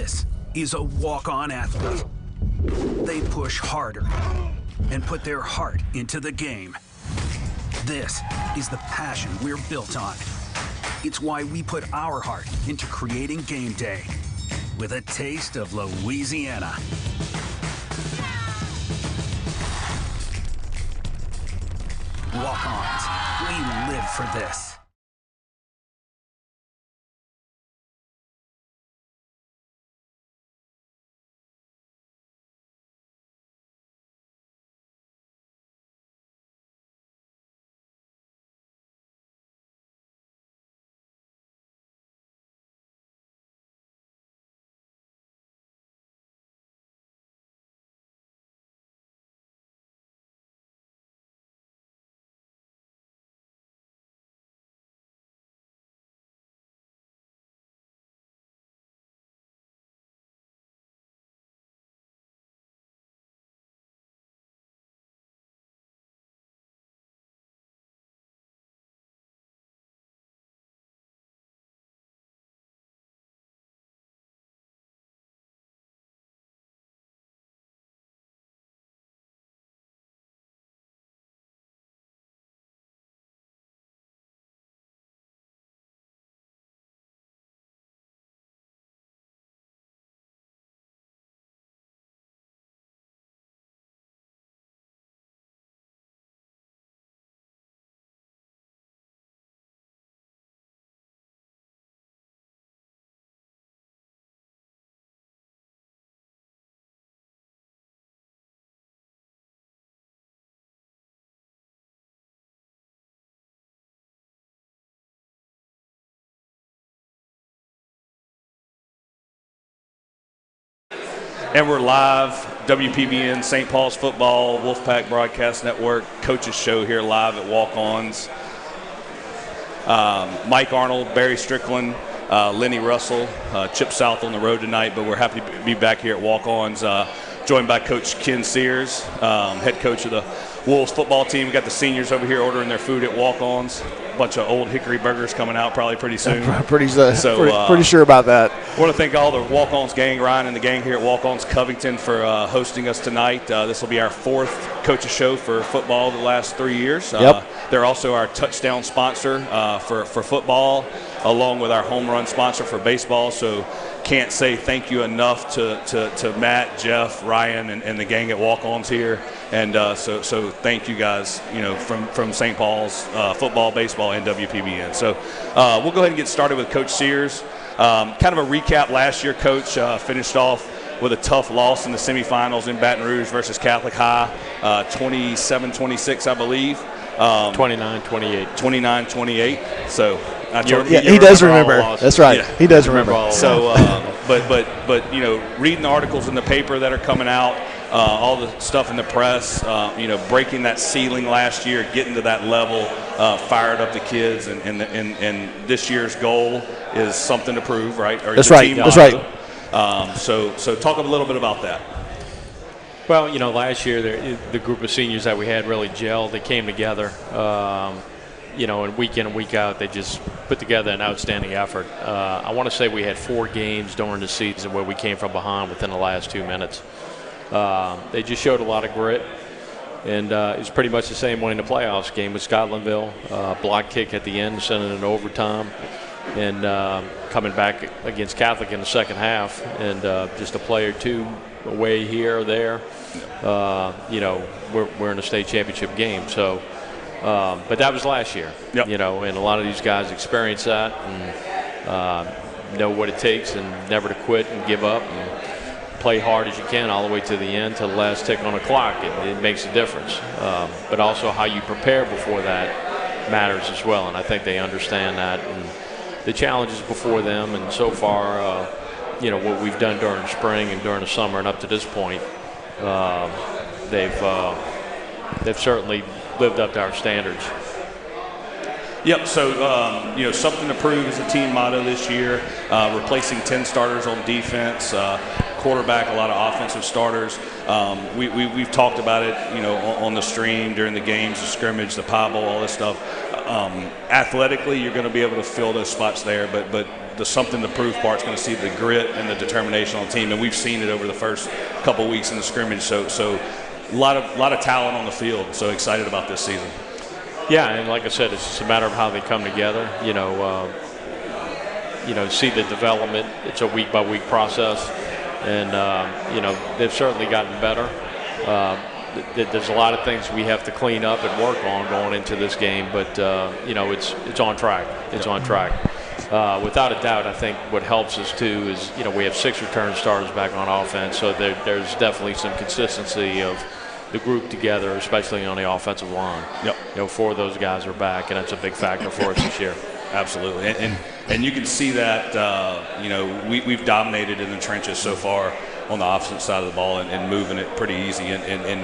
This is a walk-on athlete. They push harder and put their heart into the game. This is the passion we're built on. It's why we put our heart into creating game day with a taste of Louisiana. Walk-ons, we live for this. And we're live, WPBN, St. Paul's Football, Wolfpack Broadcast Network, Coaches Show here live at Walk-Ons. Mike Arnold, Barry Strickland, Lenny Russell, Chip South on the road tonight, but we're happy to be back here at Walk-Ons, joined by Coach Ken Sears, head coach of the Wolves football team. We got the seniors over here ordering their food at Walk-Ons. A bunch of old hickory burgers coming out probably pretty soon. pretty sure about that. I want to thank all the Walk-Ons gang, Ryan and the gang here at Walk-Ons Covington for hosting us tonight. This will be our fourth Coaches Show for football the last 3 years. Yep. They're also our touchdown sponsor for football, along with our home run sponsor for baseball. So can't say thank you enough to Matt, Jeff, Ryan, and the gang at Walk-Ons here. And so thank you guys, from St. Paul's football, baseball, and WPBN. So we'll go ahead and get started with Coach Sears. Kind of a recap last year, Coach. Finished off with a tough loss in the semifinals in Baton Rouge versus Catholic High, 27-26, I believe. 29-28. 29-28. So he does remember. That's right. Yeah. He does remember. So, but reading the articles in the paper that are coming out, all the stuff in the press, breaking that ceiling last year, getting to that level, fired up the kids, and this year's goal is something to prove, right? Or That's your right. team That's motto. right. So talk a little bit about that. Well, last year the group of seniors that we had really gelled. They came together, and week in and week out, they just put together an outstanding effort. I want to say we had 4 games during the season where we came from behind within the last 2 minutes. They just showed a lot of grit, and it was pretty much the same way in the playoffs game with Scotlandville. Block kick at the end, sending it in overtime, and coming back against Catholic in the second half, and just a play or two away here or there. We're in a state championship game. So, but that was last year. Yep. And a lot of these guys experience that and know what it takes, and never to quit and give up, and play hard as you can all the way to the end, to the last tick on the clock. It makes a difference. But also how you prepare before that matters as well, and I think they understand that. And the challenges before them, and so far, what we've done during the spring and during the summer and up to this point, they've certainly lived up to our standards. Yep, so, something to prove is a team motto this year, replacing 10 starters on defense, quarterback, a lot of offensive starters. We've talked about it, on the stream, during the games, the scrimmage, the pie bowl, all this stuff. athletically, you're going to be able to fill those spots there, but the something to prove part's going to see the grit and the determination on the team, and we've seen it over the first couple weeks in the scrimmage. So a lot of talent on the field. So excited about this season. Yeah, and like I said, it's just a matter of how they come together. See the development. It's a week-by-week process, and they've certainly gotten better. There's a lot of things we have to clean up and work on going into this game, but it's on track. It's on track. Without a doubt, I think what helps us too is we have 6 return starters back on offense, so there's definitely some consistency of the group together, especially on the offensive line. Yep. 4 of those guys are back, and that's a big factor for us this year. Absolutely, and you can see that we've dominated in the trenches so far on the opposite side of the ball and moving it pretty easy and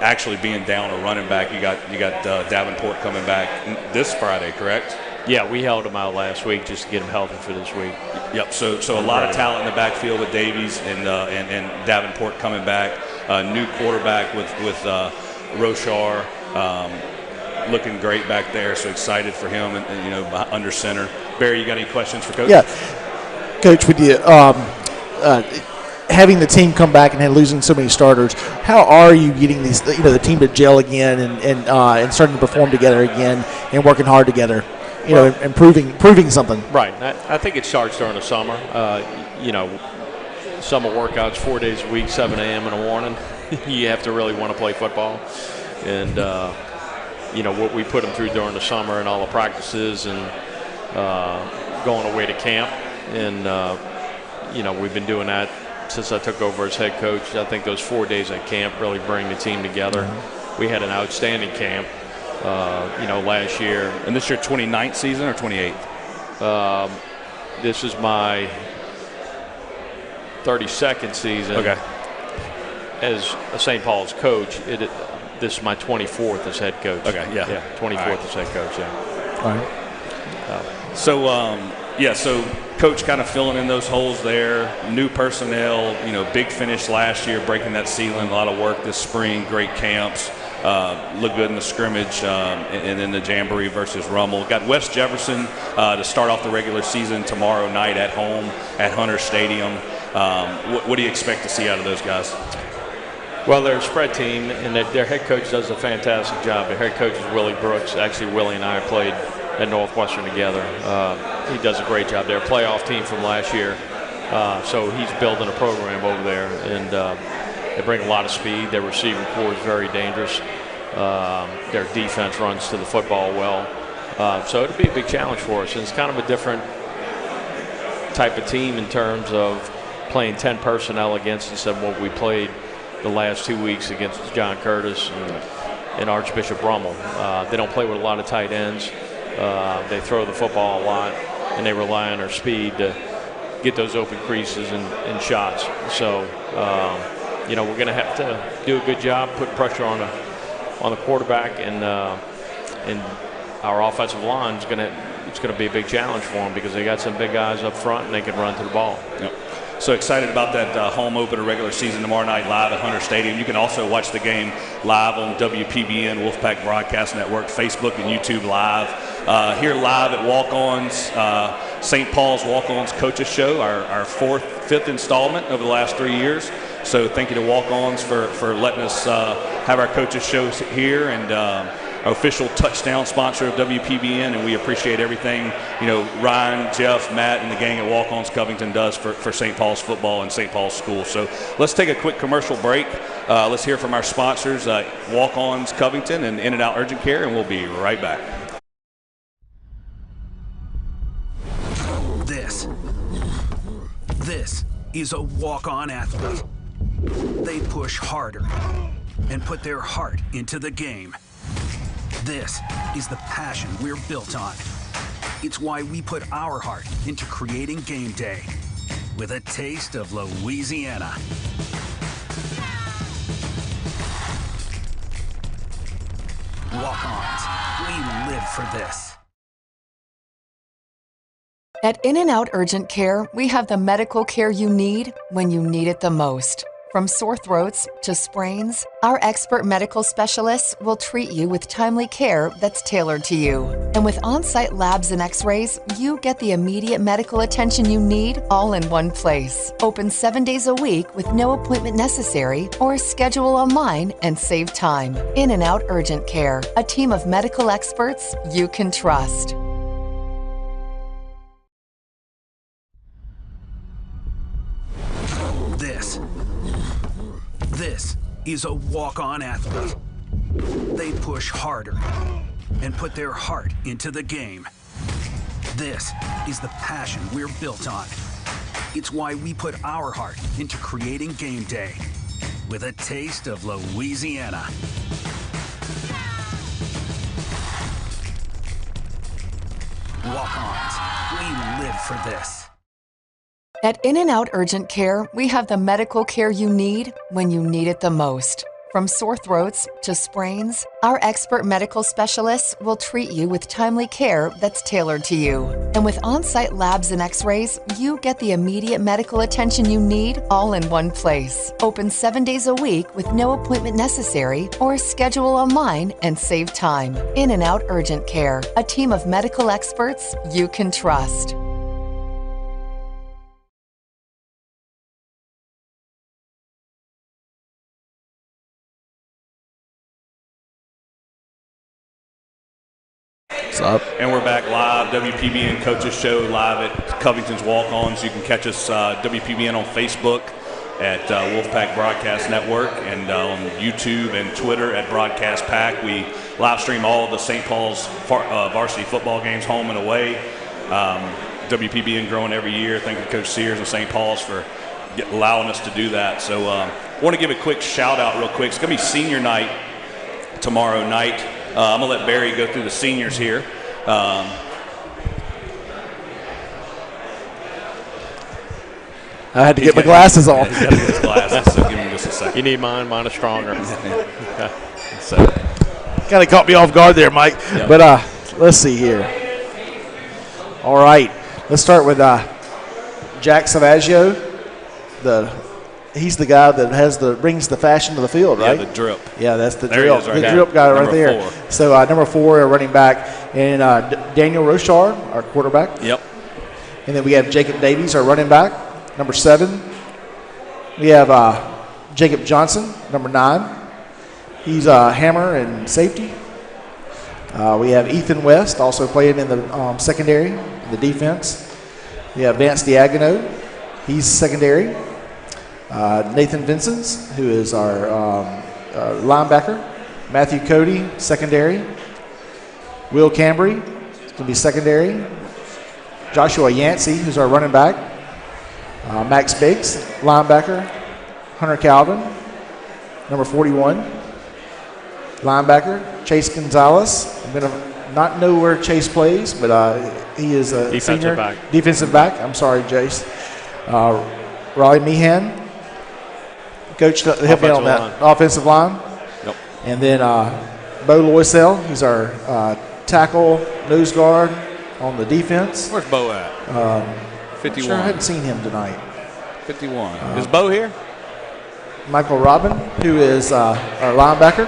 actually being down a running back. You got Davenport coming back this Friday, correct? Yeah, we held him out last week just to get him healthy for this week. Yep. So a lot of talent in the backfield with Davies and Davenport coming back. New quarterback with Rochar. Looking great back there, so excited for him and under center. Barry, you got any questions for Coach? Yeah, Coach, with you having the team come back and losing so many starters, how are you getting these the team to gel again and starting to perform together again and working hard together? And proving something. Right. I think it starts during the summer. Summer workouts 4 days a week, 7 a.m. in the morning. You have to really want to play football, and what we put them through during the summer and all the practices and going away to camp. And, we've been doing that since I took over as head coach. I think those 4 days at camp really bring the team together. Mm-hmm. We had an outstanding camp, last year. And this your 29th season or 28th? This is my 32nd season. Okay. As a St. Paul's coach. This is my 24th as head coach. Okay, yeah. Yeah, 24th as head coach, yeah. All right. So Coach kind of filling in those holes there, new personnel, big finish last year, breaking that ceiling, a lot of work this spring, great camps, look good in the scrimmage, and then the Jamboree versus Rummel. Got West Jefferson to start off the regular season tomorrow night at home at Hunter Stadium. What do you expect to see out of those guys? Well, they're a spread team, and their head coach does a fantastic job. Their head coach is Willie Brooks. Actually, Willie and I played at Northwestern together. He does a great job. They're a playoff team from last year, so he's building a program over there, and they bring a lot of speed. Their receiving core is very dangerous. Their defense runs to the football well. So it'll be a big challenge for us, and it's kind of a different type of team in terms of playing 10 personnel against us than what we played the last 2 weeks against John Curtis and Archbishop Rummel. They don't play with a lot of tight ends. They throw the football a lot, and they rely on their speed to get those open creases and shots. So, we're going to have to do a good job, put pressure on the quarterback, and our offensive line is going to be a big challenge for them because they got some big guys up front and they can run to the ball. Yep. So excited about that home opener regular season tomorrow night live at Hunter Stadium. You can also watch the game live on WPBN, Wolfpack Broadcast Network, Facebook and YouTube Live. Here live at Walk-Ons, St. Paul's Walk-Ons Coaches Show, our fifth installment over the last 3 years. So thank you to Walk-Ons for letting us have our Coaches Show here, and official touchdown sponsor of WPBN, and we appreciate everything Ryan, Jeff, Matt, and the gang at Walk-Ons Covington does for St. Paul's football and St. Paul's school. So let's take a quick commercial break. Let's hear from our sponsors, Walk-Ons Covington and In-N-Out Urgent Care, and we'll be right back. This is a walk-on athlete. They push harder and put their heart into the game. This is the passion we're built on. It's why we put our heart into creating game day with a taste of Louisiana. Walk-ons, we live for this. At In-N-Out Urgent Care, we have the medical care you need when you need it the most. From sore throats to sprains, our expert medical specialists will treat you with timely care that's tailored to you. And with on-site labs and x-rays, you get the immediate medical attention you need all in one place. Open 7 days a week with no appointment necessary, or schedule online and save time. In and Out Urgent Care, a team of medical experts you can trust. This is a walk-on athlete. They push harder and put their heart into the game. This is the passion we're built on. It's why we put our heart into creating game day with a taste of Louisiana. Walk-ons, we live for this. At In and Out Urgent Care, we have the medical care you need when you need it the most. From sore throats to sprains, our expert medical specialists will treat you with timely care that's tailored to you. And with on-site labs and x-rays, you get the immediate medical attention you need all in one place. Open 7 days a week with no appointment necessary, or schedule online and save time. In and Out Urgent Care, a team of medical experts you can trust. Up. And we're back live, WPBN Coaches Show live at Covington's Walk-Ons. You can catch us WPBN on Facebook at Wolfpack Broadcast Network, and on YouTube and Twitter at Broadcast Pack. We live stream all of the St. Paul's varsity football games, home and away. WPBN growing every year. Thank you, Coach Sears and St. Paul's for allowing us to do that. So I want to give a quick shout out real quick. It's going to be senior night tomorrow night. I'm going to let Barry go through the seniors here. I had to get my glasses on. He's got to get his glasses, so give him just a second. You need mine. Mine is stronger. So, kind of caught me off guard there, Mike. Yep. But let's see here. All right. Let's start with Jack Savaggio. He's the guy that brings the fashion to the field, right? Yeah, the drip. Yeah, that's the There he drip. is right The there. drip guy right Number there. 4. So number 4, our running back, and Daniel Rochard, our quarterback. Yep. And then we have Jacob Davies, our running back, number 7. We have Jacob Johnson, number 9. He's a hammer and safety. We have Ethan West, also playing in the secondary, the defense. We have Vance Diagono. He's secondary. Nathan Vincents, who is our linebacker. Matthew Cody, secondary. Will Cambry is going to be secondary. Joshua Yancey, who's our running back. Max Biggs, linebacker. Hunter Calvin, number 41. Linebacker. Chase Gonzalez. I'm going to not know where Chase plays, but he is a senior. Defensive back. I'm sorry, Chase. Raleigh Meehan. Coach, help me on that. Offensive line. Yep. And then Bo Loisel, he's our tackle, nose guard on the defense. Where's Bo at? 51. Sure, I hadn't seen him tonight. 51. Is Bo here? Michael Robin, who is our linebacker.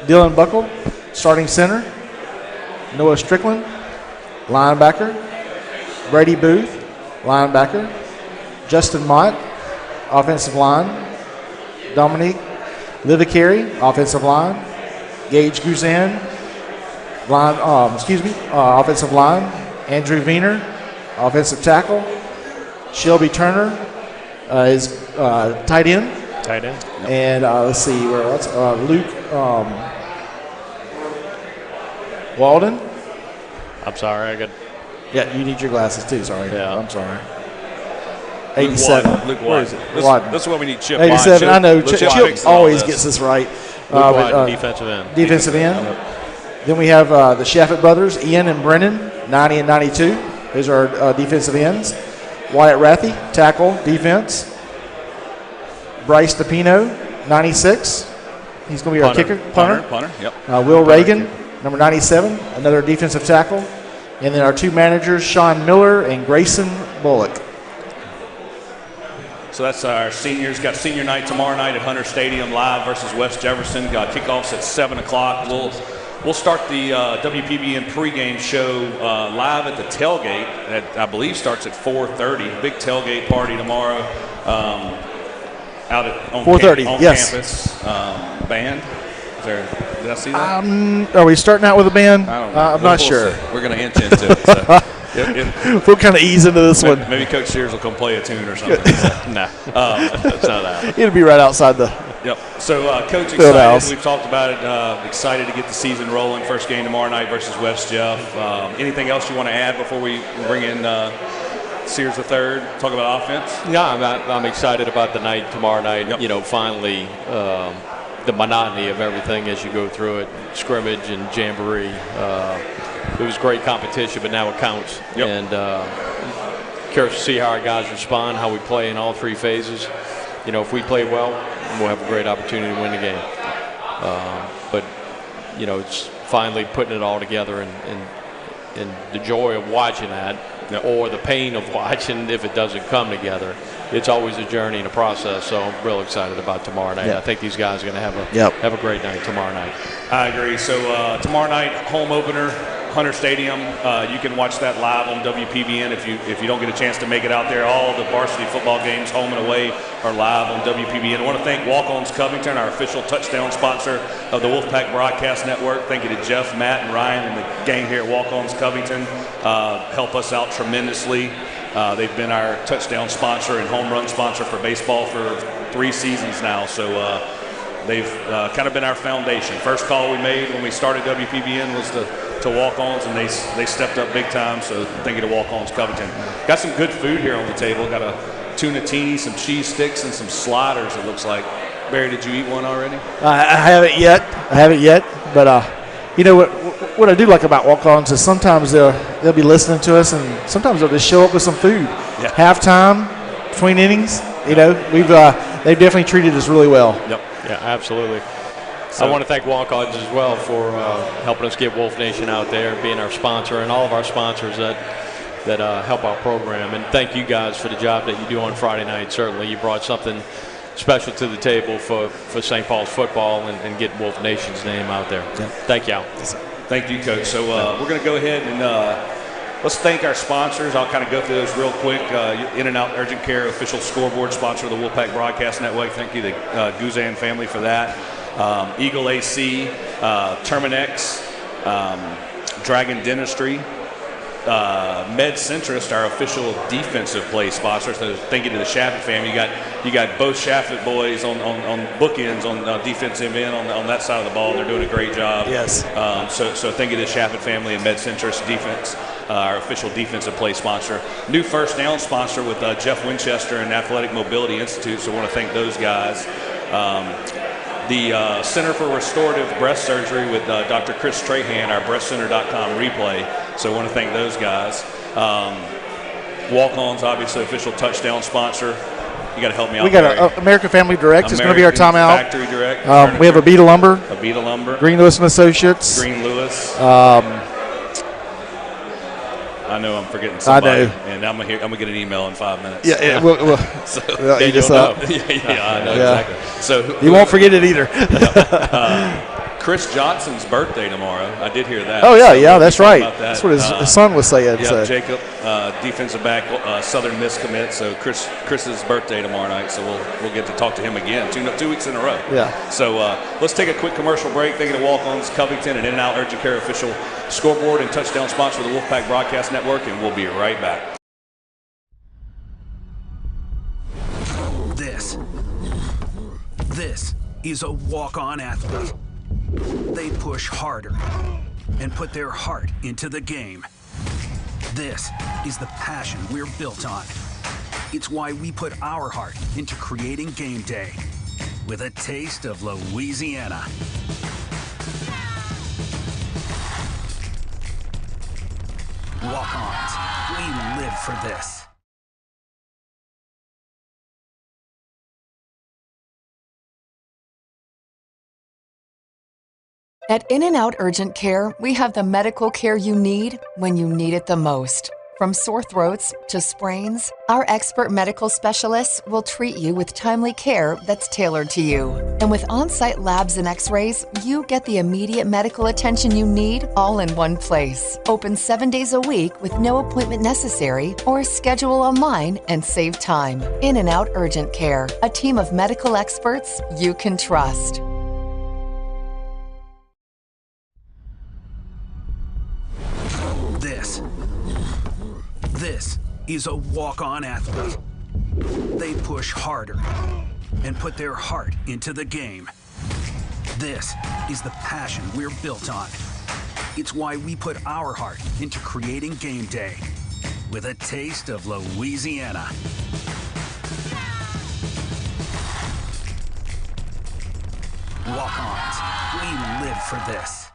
Dylan Buckle, starting center. Noah Strickland, linebacker. Brady Booth, linebacker. Justin Mott, offensive line. Dominique Livicari, offensive line. Gage Guzan, offensive line. Andrew Wiener, offensive tackle. Shelby Turner is tight end. Tight end. Yep. And let's see where else. Luke Walden. I'm sorry. Yeah, you need your glasses too. Sorry. Yeah. I'm sorry. 87. Luke Where is Walden. it? This is what we need. Chip. 87. I know. Chip Chip always gets this right. Defensive end. Defensive end. Then we have the Shaffett brothers, Ian and Brennan, 90 and 92. Those are our defensive ends. Wyatt Rathie, tackle, defense. Bryce DePino, 96. He's going to be our kicker, punter. Yep. Will Reagan, number 97, another defensive tackle. And then our 2 managers, Sean Miller and Grayson Bullock. So that's our seniors. Got senior night tomorrow night at Hunter Stadium, live versus West Jefferson. Got kickoffs at 7 o'clock. We'll start the WPBN pregame show live at the tailgate. That I believe starts at 4:30. Big tailgate party tomorrow out at on 4:30. Yes. Campus. Band. Did I see that? Are we starting out with a band? I don't know. I'm not sure. See. We're going to inch into it. So. We'll kind of ease into this one. Maybe Coach Sears will come play a tune or something. No, that's not that. It'll be right outside the. Yep. So, Coach, Field excited. house. We've talked about it. Excited to get the season rolling. First game tomorrow night versus West Jeff. Anything else you want to add before we bring in Sears III? Talk about offense. Yeah, I'm excited about the night tomorrow night. Yep. You know, finally, the monotony of everything as you go through it, scrimmage and jamboree. It was great competition, but now it counts. Yep. And curious to see how our guys respond, how we play in all three phases. You know, if we play well, we'll have a great opportunity to win the game. But, you know, it's finally putting it all together and the joy of watching that, or the pain of watching if it doesn't come together. It's always a journey and a process, so I'm real excited about tomorrow night. Yep. I think these guys are going to have a great night tomorrow night. I agree. So tomorrow night, home opener, Hunter Stadium. You can watch that live on WPBN if you don't get a chance to make it out there. All the varsity football games, home and away, are live on WPBN. I want to thank Walk-Ons Covington, our official touchdown sponsor of the Wolfpack Broadcast Network. Thank you to Jeff, Matt, and Ryan and the gang here at Walk-Ons Covington. Help us out tremendously. They've been our touchdown sponsor and home run sponsor for baseball for 3 seasons now. So they've kind of been our foundation. First call we made when we started WPBN was to Walk-Ons, and they stepped up big time. So thank you to Walk-Ons Covington. Got some good food here on the table. Got a tuna teeny, some cheese sticks, and some sliders, it looks like. Barry, did you eat one already? I haven't yet. But you know what I do like about Walk-Ons is sometimes they'll be listening to us, and sometimes they'll just show up with some food. Yeah. Halftime, between innings, you know, they've definitely treated us really well. Yep. Yeah, absolutely. So, I want to thank Walk-Ons as well for helping us get Wolf Nation out there, being our sponsor, and all of our sponsors that help our program. And thank you guys for the job that you do on Friday night. Certainly, you brought something special to the table for St. Paul's football and get Wolf Nation's name out there. Yeah. Thank y'all. Thank you, Coach. So we're going to go ahead and let's thank our sponsors. I'll kind of go through those real quick. In-N-Out Urgent Care, official scoreboard sponsor of the Wolfpack Broadcast Network. Thank you to the Guzan family for that. Eagle AC, Terminex, Dragon Dentistry, Med Centrist, our official defensive play sponsor. So thank you to the Shaffett family. You got both Shaffett boys on bookends on defensive end on that side of the ball. They're doing a great job. Yes. So thank you to the Shaffett family and Med Centrist Defense, our official defensive play sponsor. New first down sponsor with Jeff Winchester and Athletic Mobility Institute. So I want to thank those guys. The Center for Restorative Breast Surgery with Dr. Chris Trahan, our breastcenter.com replay. So I want to thank those guys. Walk-Ons, obviously, official touchdown sponsor. You got to help me out. We got American Family Direct. It's going to be our timeout. Factory Direct. We have Abita Lumber. Abita Lumber. Green Lewis and Associates. Green Lewis. I know I'm forgetting somebody. I know. And I'm gonna get an email in 5 minutes. Yeah. So, you just know. Yeah, I know exactly. So you won't forget it either. Chris Johnson's birthday tomorrow. I did hear that. Oh, yeah, so yeah, that's right. That. That's what his son was saying. Yeah, so. Jacob, defensive back, Southern Miss commit. So Chris's birthday tomorrow night. So we'll get to talk to him again 2 weeks in a row. Yeah. So let's take a quick commercial break. Thank you to Walk-Ons Covington and In-N-Out Urgent Care official scoreboard and touchdown sponsor of the Wolfpack Broadcast Network, and we'll be right back. This is a walk-on athlete. They push harder and put their heart into the game. This is the passion we're built on. It's why we put our heart into creating game day with a taste of Louisiana. Walk-ons, we live for this. At In-N-Out Urgent Care, we have the medical care you need when you need it the most. From sore throats to sprains, our expert medical specialists will treat you with timely care that's tailored to you. And with on-site labs and x-rays, you get the immediate medical attention you need all in one place. Open 7 days a week with no appointment necessary, or schedule online and save time. In and Out Urgent Care, a team of medical experts you can trust. This is a walk-on athlete. They push harder and put their heart into the game. This is the passion we're built on. It's why we put our heart into creating game day with a taste of Louisiana. Walk-ons, we live for this.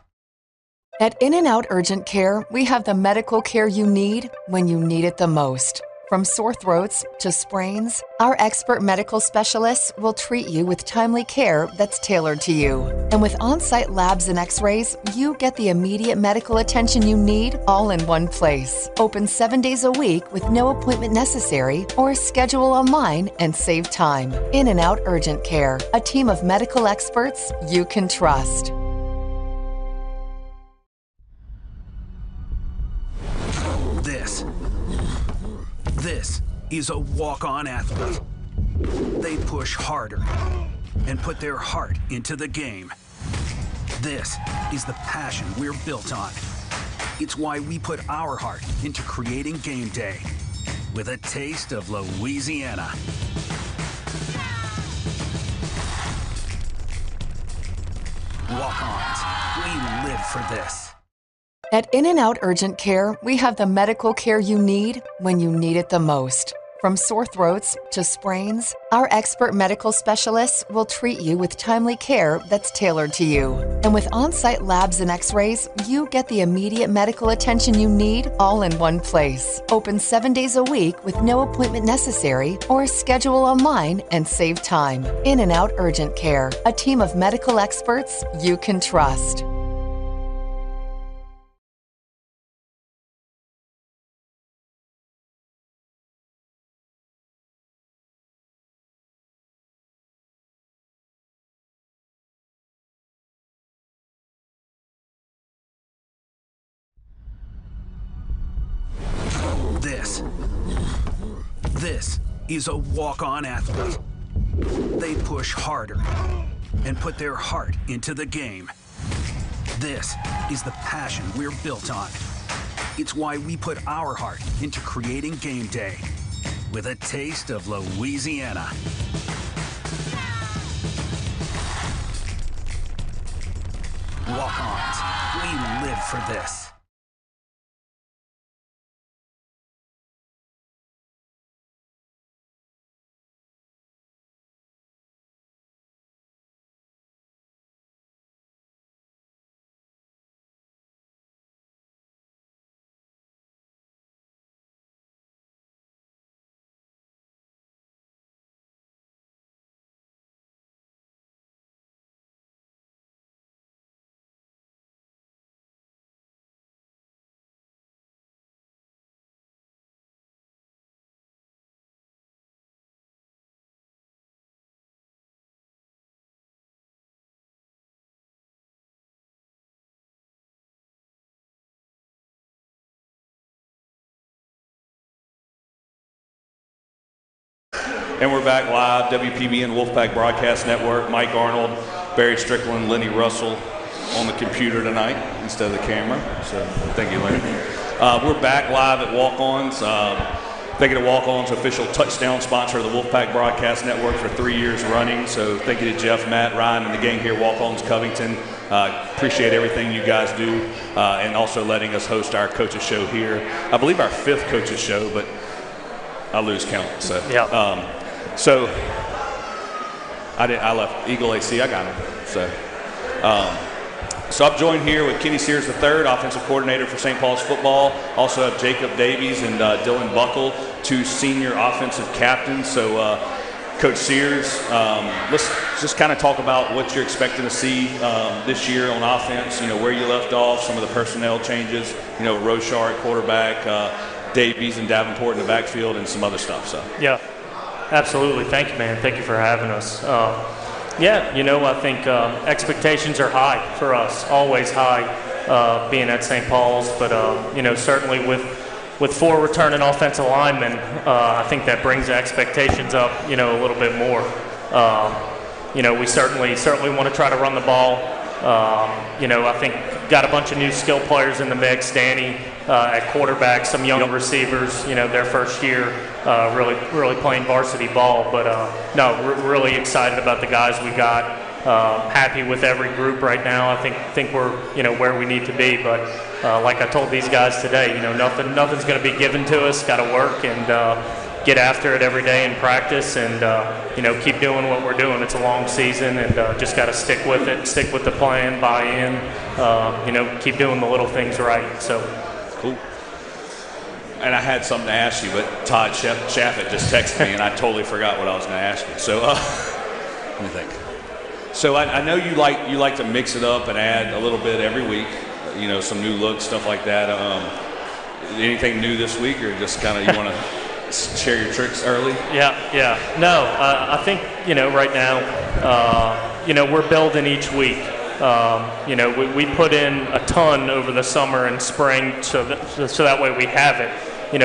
At In and Out Urgent Care, we have the medical care you need when you need it the most. From sore throats to sprains, our expert medical specialists will treat you with timely care that's tailored to you. And with on-site labs and x-rays, you get the immediate medical attention you need all in one place. Open 7 days a week with no appointment necessary, or schedule online and save time. In and Out Urgent Care, a team of medical experts you can trust. This is a walk-on athlete. They push harder and put their heart into the game. This is the passion we're built on. It's why we put our heart into creating game day with a taste of Louisiana. Walk-ons, we live for this. At In and Out Urgent Care, we have the medical care you need when you need it the most. From sore throats to sprains, our expert medical specialists will treat you with timely care that's tailored to you. And with on-site labs and x-rays, you get the immediate medical attention you need all in one place. Open 7 days a week with no appointment necessary, or schedule online and save time. In and Out Urgent Care, a team of medical experts you can trust. This is a walk-on athlete. They push harder and put their heart into the game. This is the passion we're built on. It's why we put our heart into creating game day with a taste of Louisiana. Walk-ons, we live for this. And we're back live, WPBN Wolfpack Broadcast Network. Mike Arnold, Barry Strickland, Lenny Russell on the computer tonight instead of the camera. So thank you, Lenny. We're back live at Walk-Ons. Thank you to Walk-Ons, official touchdown sponsor of the Wolfpack Broadcast Network for 3 years running. So thank you to Jeff, Matt, Ryan, and the gang here at Walk-Ons Covington. Appreciate everything you guys do, and also letting us host our coaches show here. I believe our 5th coaches show, but I lose count. So yeah. So I left Eagle AC. I got him. So I'm joined here with Kenny Sears III, offensive coordinator for St. Paul's football. Also have Jacob Davies and Dylan Buckle, 2 senior offensive captains. So Coach Sears, let's just kind of talk about what you're expecting to see this year on offense. You know, where you left off, some of the personnel changes. You know, Roshar at quarterback. Davies and Davenport in the backfield and some other stuff. So yeah, absolutely. Thank you, man. Thank you for having us. Yeah, I think expectations are high for us, always high, being at St. Paul's. But certainly with 4 returning offensive linemen, I think that brings the expectations up, a little bit more. We certainly want to try to run the ball. I think got a bunch of new skill players in the mix. Danny at quarterback, some young receivers, their first year, really playing varsity ball. But we're really excited about the guys we got. Happy with every group right now. I think we're where we need to be. But like I told these guys today, nothing's going to be given to us. Got to work and get after it every day in practice, and keep doing what we're doing. It's a long season, and just got to stick with it, stick with the plan, buy in, keep doing the little things right. So cool. And I had something to ask you, but Todd Shaffett just texted me, and I totally forgot what I was going to ask you. So let me think. So I know you like to mix it up and add a little bit every week, some new looks, stuff like that. Anything new this week, or just kind of you want to share your tricks early? Yeah. No, I think, right now, we're building each week. We put in a ton over the summer and spring so that way we have it,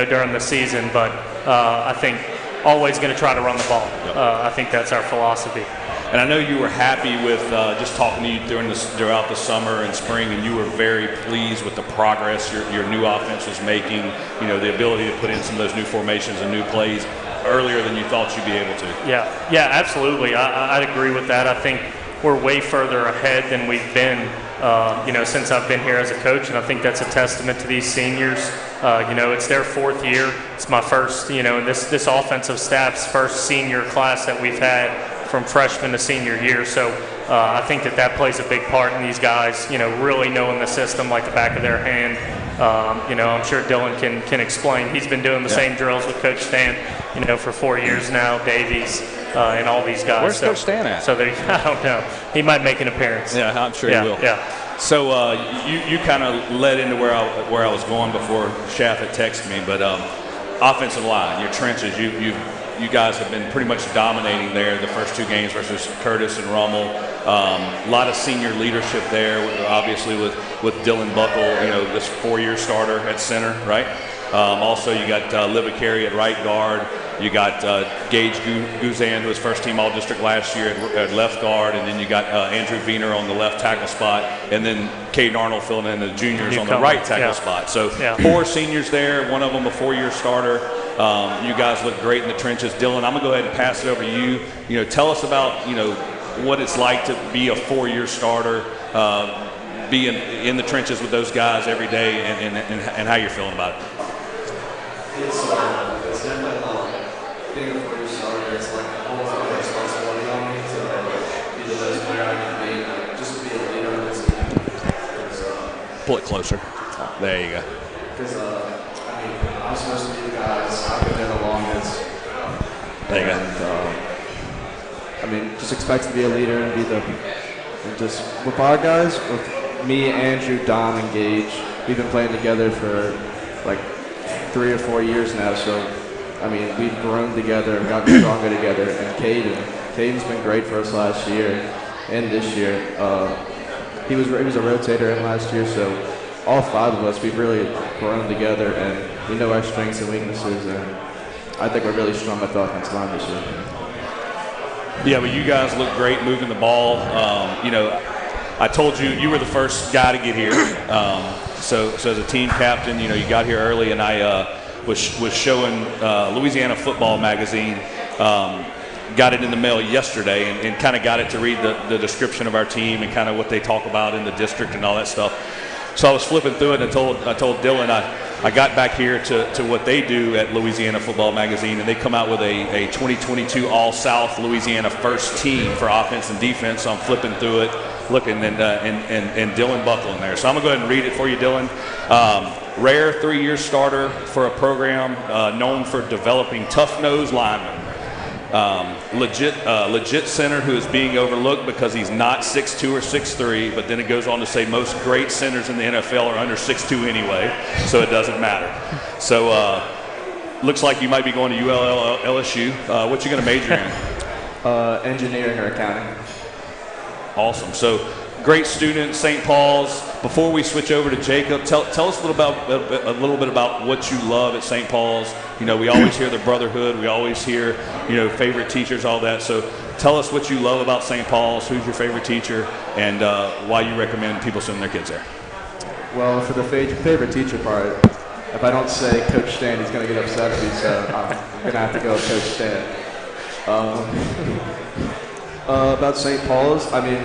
during the season. But I think always going to try to run the ball. Yep. I think that's our philosophy. And I know you were happy with just talking to you throughout the summer and spring, and you were very pleased with the progress your new offense was making, the ability to put in some of those new formations and new plays earlier than you thought you'd be able to. Yeah, absolutely. I'd agree with that. I think we're way further ahead than we've been, since I've been here as a coach, and I think that's a testament to these seniors. It's their 4th year. It's my first, this offensive staff's first senior class that we've had from freshman to senior year. So I think that plays a big part in these guys, really knowing the system like the back of their hand. I'm sure Dylan can explain. He's been doing the same drills with Coach Stan, for 4 years now, Davies, and all these guys. Where's Coach Stan at? So I don't know. He might make an appearance. Yeah, I'm sure he will. Yeah. So you kind of led into where I was going before Shaffett texted me, but offensive line, your trenches, you guys have been pretty much dominating there the first 2 games versus Curtis and Rummel. A lot of senior leadership there, obviously with Dylan Buckle, this 4-year starter at center, right? Also, you got Livacari at right guard. You got Gage Guzan, who was first team All-District last year at left guard, and then you got Andrew Wiener on the left tackle spot, and then Caden Arnold filling in the juniors on the right tackle spot. So 4 seniors there, one of them a 4-year starter. You guys look great in the trenches. Dylan, I'm going to go ahead and pass it over to you. Tell us about, what it's like to be a 4-year starter, be in the trenches with those guys every day, and how you're feeling about it. It's definitely being a 4-year starter. It's like a whole lot of responsibility on me to be the best player I can be, just to be a leader on this team. Pull it closer. There you go. Because, I'm supposed to be the guys. I've been there the longest. There you go. And, just expect to be a leader and just with our guys, with me, Andrew, Don, and Gage, we've been playing together for like 3 or 4 years now. So, we've grown together and gotten stronger together. And Caden's been great for us last year and this year. He was a rotator in last year, so all 5 of us, we've really grown together, and we know our strengths and weaknesses, and I think we're really strong at the offensive line this year. Yeah, but you guys look great moving the ball. I told you were the first guy to get here. So as a team captain, you got here early, and I was showing Louisiana Football Magazine. Got it in the mail yesterday, and kind of got it to read the description of our team and kind of what they talk about in the district and all that stuff. So I was flipping through it, and I told Dylan I got back here to what they do at Louisiana Football Magazine, and they come out with a 2022 All-South Louisiana first team for offense and defense. So I'm flipping through it, looking, and Dylan Buckle in there. So I'm going to go ahead and read it for you, Dylan. Rare 3-year starter for a program known for developing tough-nosed linemen. Legit center who is being overlooked because he's not 6'2" or 6'3", but then it goes on to say most great centers in the NFL are under 6'2" anyway, so it doesn't matter. So looks like you might be going to UL LSU. What you going to major in? Engineering or accounting. Awesome. So great student, St. Paul's. Before we switch over to Jacob, tell us a little bit about what you love at St. Paul's. You know, we always hear the brotherhood. We always hear, you know, favorite teachers, all that. So tell us what you love about St. Paul's, who's your favorite teacher, and why you recommend people sending their kids there. Well, for the favorite teacher part, if I don't say Coach Stan, he's going to get upset at me, so I'm going to have to go with Coach Stan. About St. Paul's, I mean,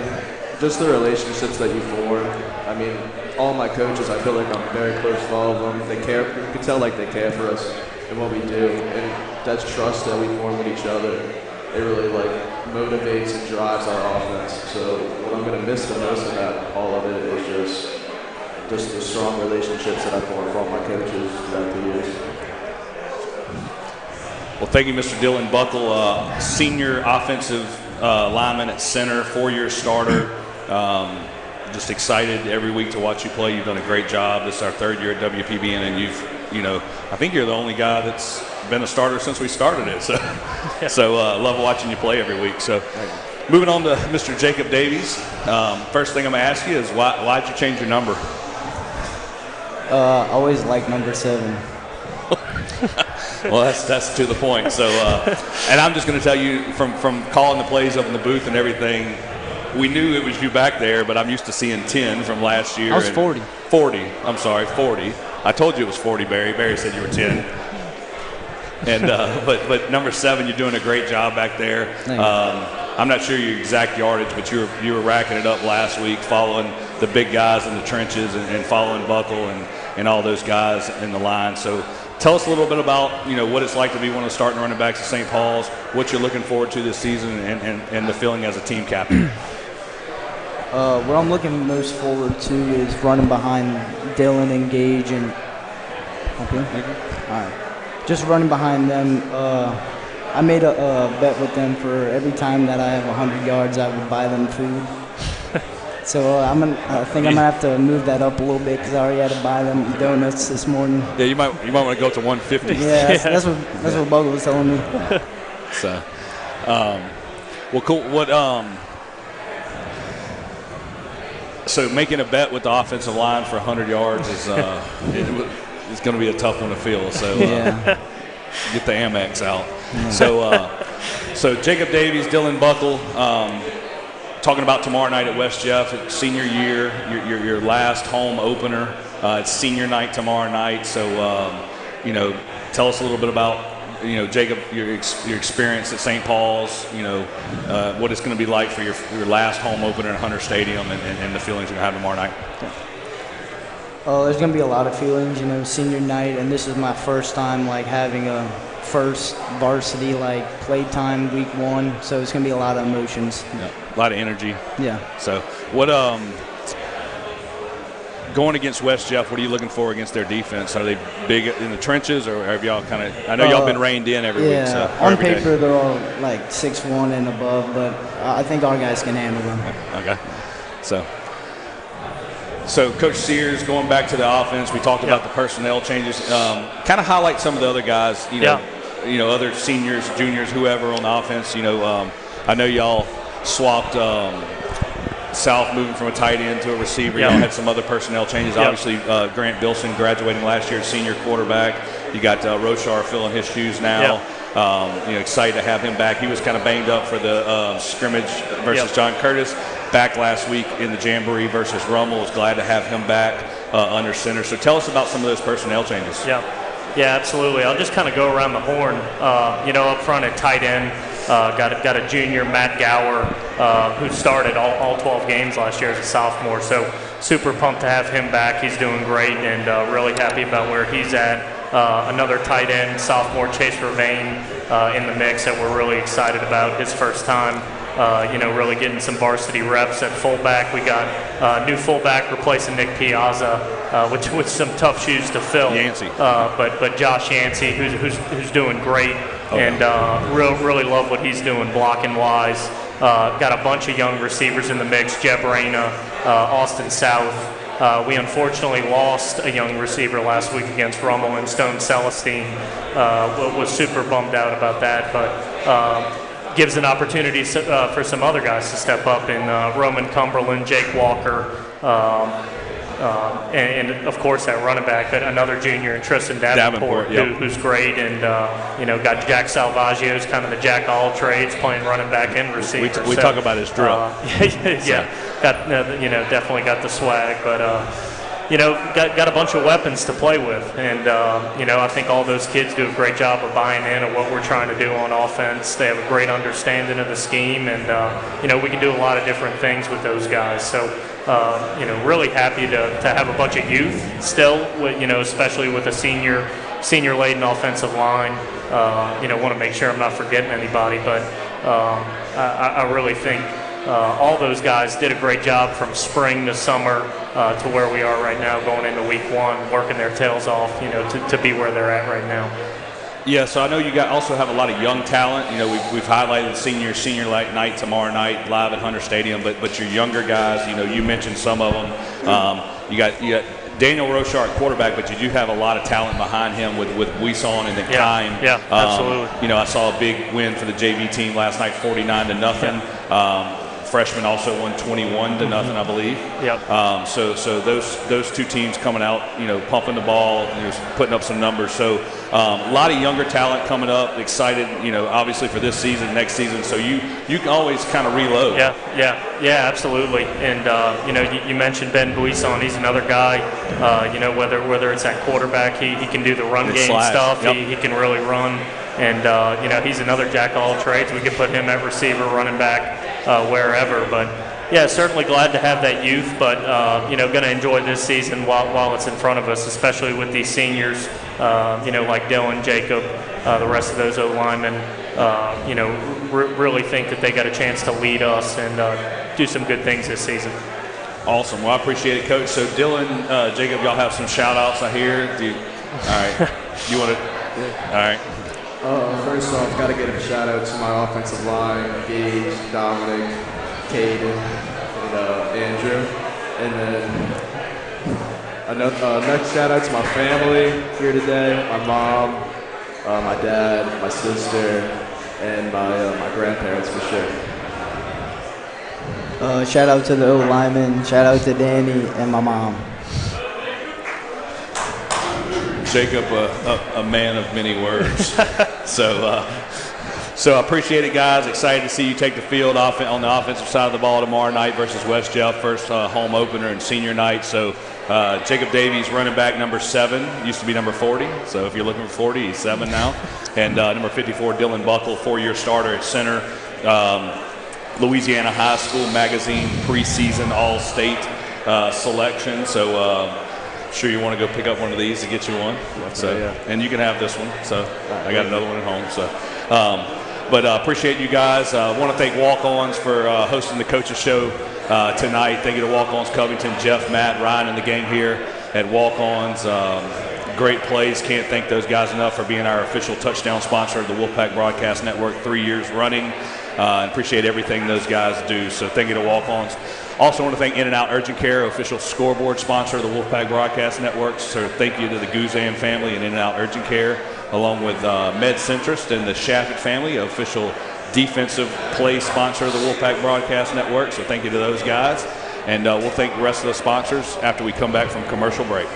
just the relationships that you form. I mean, all my coaches, I feel like I'm very close to all of them. They care. You can tell like they care for us and what we do, and that trust that we form with each other, it really like motivates and drives our offense. So what I'm going to miss the most about all of it is just the strong relationships that I formed with all my coaches throughout the years. Well, thank you, Mr. Dylan Buckle, senior offensive lineman at center, 4-year starter. Just excited every week to watch you play. You've done a great job. This is our 3rd year at WPBN, and I think you're the only guy that's been a starter since we started it. So, love watching you play every week. So, moving on to Mr. Jacob Davies. First thing I'm going to ask you is why'd you change your number? Always like number 7. Well, that's to the point. So, and I'm just going to tell you from calling the plays up in the booth and everything, we knew it was you back there, but I'm used to seeing 10 from last year. I was 40. 40. I'm sorry, 40. I told you it was 40, Barry. Barry said you were 10. And but number 7, you're doing a great job back there. I'm not sure your exact yardage, but you were racking it up last week, following the big guys in the trenches and following Buckle and all those guys in the line. So tell us a little bit about, you know, what it's like to be one of the starting running backs at St. Paul's, what you're looking forward to this season, and the feeling as a team captain. What I'm looking most forward to is running behind Dylan and Gage and all right, just running behind them. I made a bet with them for every time that I have 100 yards, I would buy them food. So I think I'm gonna have to move that up a little bit because I already had to buy them donuts this morning. Yeah, you might want to go to 150. Yeah, that's what Buggle was telling me. So, well, cool. So making a bet with the offensive line for 100 yards is it's going to be a tough one to fill. So get the Amex out. Yeah. So Jacob Davies, Dylan Buckle, talking about tomorrow night at West Jeff, it's senior year, your last home opener. It's senior night tomorrow night. So tell us a little bit about Jacob, your experience at St. Paul's, what it's going to be like for your last home opener at Hunter Stadium and the feelings you're going to have tomorrow night. There's going to be a lot of feelings, senior night, and this is my first time, having a first varsity, play time week 1, so it's going to be a lot of emotions. Yeah, a lot of energy. Yeah. So what, going against West Jeff, what are you looking for against their defense? Are they big in the trenches, or have y'all kind of – I know y'all been reined in every week. So, on paper they're all 6'1" and above, but I think our guys can handle them. Okay. So Coach Sears, going back to the offense, we talked about the personnel changes. Kind of highlight some of the other guys, other seniors, juniors, whoever on the offense. I know y'all swapped South moving from a tight end to a receiver. Y'all had some other personnel changes. Obviously, Grant Bilson graduating last year, senior quarterback. You got Roshar filling his shoes now. Excited to have him back. He was kind of banged up for the scrimmage versus John Curtis. Back last week in the Jamboree versus Rummel. Was glad to have him back under center. So tell us about some of those personnel changes. Yeah, absolutely. I'll just kind of go around the horn. Up front at tight end, got a junior, Matt Gower, who started all 12 games last year as a sophomore. So super pumped to have him back. He's doing great, and really happy about where he's at. Another tight end, sophomore Chase Vervain, in the mix that we're really excited about his first time. Really getting some varsity reps at fullback. We got new fullback replacing Nick Piazza, with some tough shoes to fill. Yancey. But Josh Yancey, who's doing great. and really love what he's doing blocking wise. Got a bunch of young receivers in the mix, Jeb Reyna, Austin South. We unfortunately lost a young receiver last week against Rummel, and Stone Celestine was super bummed out about that, but gives an opportunity for some other guys to step up in Roman Cumberland, Jake Walker, and of course at running back, another junior, Tristan Davenport, who's great, and got Jack Salvaggio, who's kind of the jack of all trades, playing running back and receiver. We talk about his drill. Definitely got the swag, but got a bunch of weapons to play with, and I think all those kids do a great job of buying in on what we're trying to do on offense. They have a great understanding of the scheme, and we can do a lot of different things with those guys. So. Really happy to have a bunch of youth still, especially with a senior-laden offensive line. Want to make sure I'm not forgetting anybody, but I really think all those guys did a great job from spring to summer to where we are right now, going into week one, working their tails off, to be where they're at right now. Yeah, so I know you also have a lot of young talent. We've highlighted senior night tomorrow night live at Hunter Stadium, but your younger guys, you mentioned some of them. You got Daniel Rochar at quarterback, but you do have a lot of talent behind him with Weison and then Kine. Yeah, absolutely. I saw a big win for the JV team last night, 49-0. Freshman also won 21-0, I believe. Yep. So those two teams coming out, pumping the ball, putting up some numbers. So a lot of younger talent coming up. Excited, obviously for this season, next season. So you can always kind of reload. Yeah, absolutely. And you mentioned Ben Buisson. He's another guy. Whether it's at quarterback, he can do the run game stuff. Yep. He can really run. And, he's another jack of all trades. We could put him at receiver, running back, wherever. But, yeah, certainly glad to have that youth. But, going to enjoy this season while it's in front of us, especially with these seniors, like Dylan, Jacob, the rest of those O-linemen. Really think that they got a chance to lead us and do some good things this season. Awesome. Well, I appreciate it, Coach. So, Dylan, Jacob, y'all have some shout-outs, I hear. All right. You want to? All right. First off, got to give a shout out to my offensive line, Gage, Dominic, Caden, and Andrew. And then next shout out to my family here today, my mom, my dad, my sister, and my grandparents for sure. Shout out to the O-lineman, shout out to Danny and my mom. Jacob, a man of many words. So I appreciate it, guys. Excited to see you take the field on the offensive side of the ball tomorrow night versus West Jeff, first home opener and senior night. So Jacob Davies, running back number 7, used to be number 40. So if you're looking for 40, he's 7 now. And number 54, Dylan Buckle, 4-year starter at center. Louisiana High School Magazine preseason All-State selection. So sure you want to go pick up one of these to get you one. And you can have this one. So I got another one at home. So but appreciate you guys. Want to thank Walk-Ons for hosting the Coaches Show tonight. Thank you to Walk-Ons Covington, Jeff, Matt, Ryan, and the gang here at Walk-Ons. Great plays. Can't thank those guys enough for being our official touchdown sponsor of the Wolfpack Broadcast Network 3 years running. Appreciate everything those guys do. So thank you to Walk-Ons. Also want to thank In-N-Out Urgent Care, official scoreboard sponsor of the Wolfpack Broadcast Network. So thank you to the Guzan family and In-N-Out Urgent Care, along with Med Centrist and the Shaffett family, official defensive play sponsor of the Wolfpack Broadcast Network. So thank you to those guys. And we'll thank the rest of the sponsors after we come back from commercial break.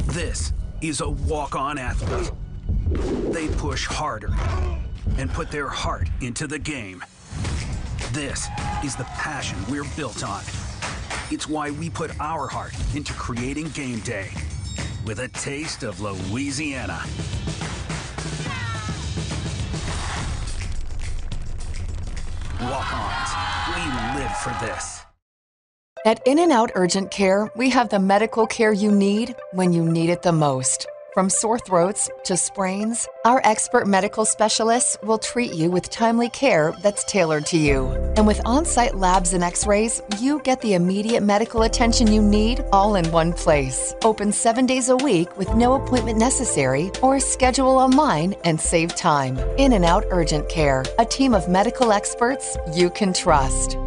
This is a walk-on athlete. They push harder and put their heart into the game. This is the passion we're built on. It's why we put our heart into creating game day with a taste of Louisiana. Walk-ons, we live for this. At In-N-Out Urgent Care, we have the medical care you need when you need it the most. From sore throats to sprains, our expert medical specialists will treat you with timely care that's tailored to you. And with on-site labs and x-rays, you get the immediate medical attention you need all in one place. Open 7 days a week with no appointment necessary, or schedule online and save time. In and Out Urgent Care, a team of medical experts you can trust.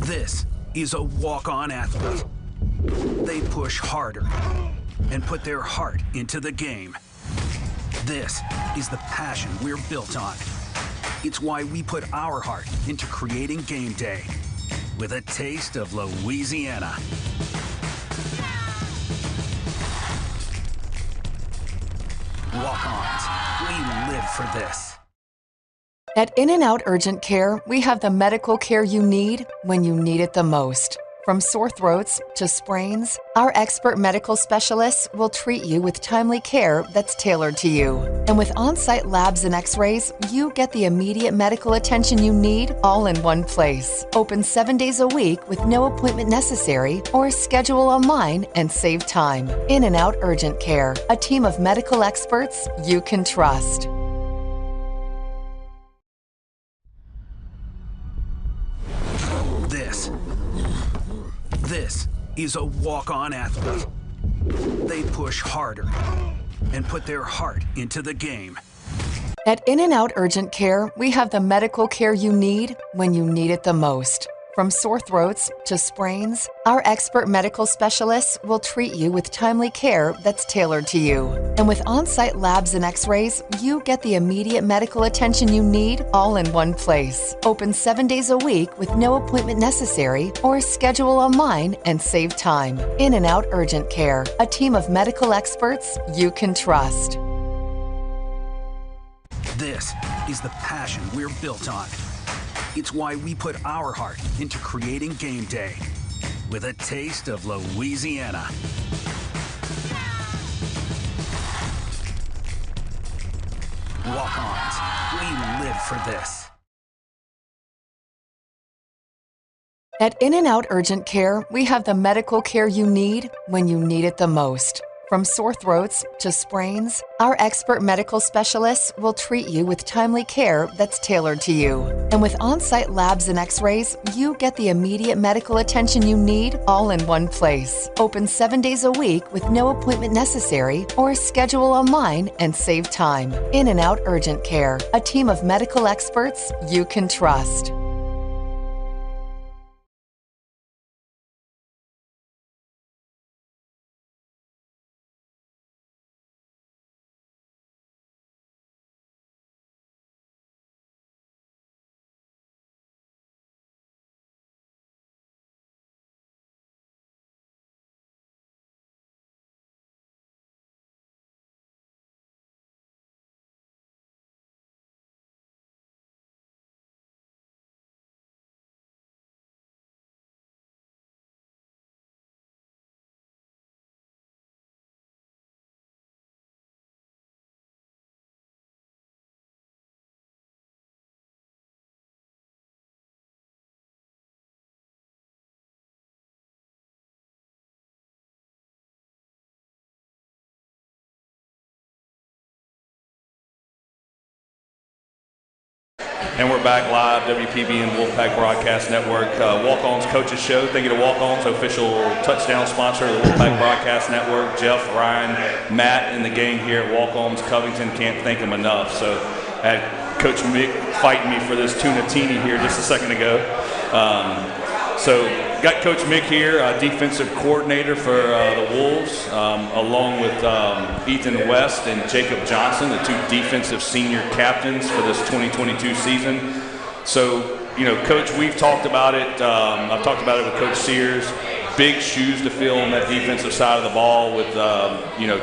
This is a walk-on athlete. They push harder and put their heart into the game. This is the passion we're built on. It's why we put our heart into creating game day with a taste of Louisiana. Walk-ons, we live for this. At In and Out Urgent Care, we have the medical care you need when you need it the most. From sore throats to sprains, our expert medical specialists will treat you with timely care that's tailored to you. And with on-site labs and x-rays, you get the immediate medical attention you need all in one place. Open 7 days a week with no appointment necessary, or schedule online and save time. In and Out Urgent Care, a team of medical experts you can trust. This is a walk-on athlete. They push harder and put their heart into the game. At In and Out Urgent Care, we have the medical care you need when you need it the most. From sore throats to sprains, our expert medical specialists will treat you with timely care that's tailored to you. And with on-site labs and x-rays, you get the immediate medical attention you need all in one place. Open 7 days a week with no appointment necessary, or schedule online and save time. In and Out Urgent Care, a team of medical experts you can trust. This is the passion we're built on. It's why we put our heart into creating game day with a taste of Louisiana. Walk-ons, we live for this. At In and Out Urgent Care, we have the medical care you need when you need it the most. From sore throats to sprains, our expert medical specialists will treat you with timely care that's tailored to you. And with on-site labs and x-rays, you get the immediate medical attention you need all in one place. Open 7 days a week with no appointment necessary, or schedule online and save time. In and Out Urgent Care, a team of medical experts you can trust. And we're back live, WPB and Wolfpack Broadcast Network, Walk-Ons Coaches Show. Thank you to Walk-Ons, official touchdown sponsor of the Wolfpack Broadcast Network. Jeff, Ryan, Matt, and the gang here at Walk-Ons Covington, can't thank them enough. So I had Coach Mick fighting me for this tuna teeny here just a second ago. So got Coach Mick here, defensive coordinator for the Wolves, along with Ethan West and Jacob Johnson, the two defensive senior captains for this 2022 season. So, you know, Coach, we've talked about it. I've talked about it with Coach Sears. Big shoes to fill on that defensive side of the ball with,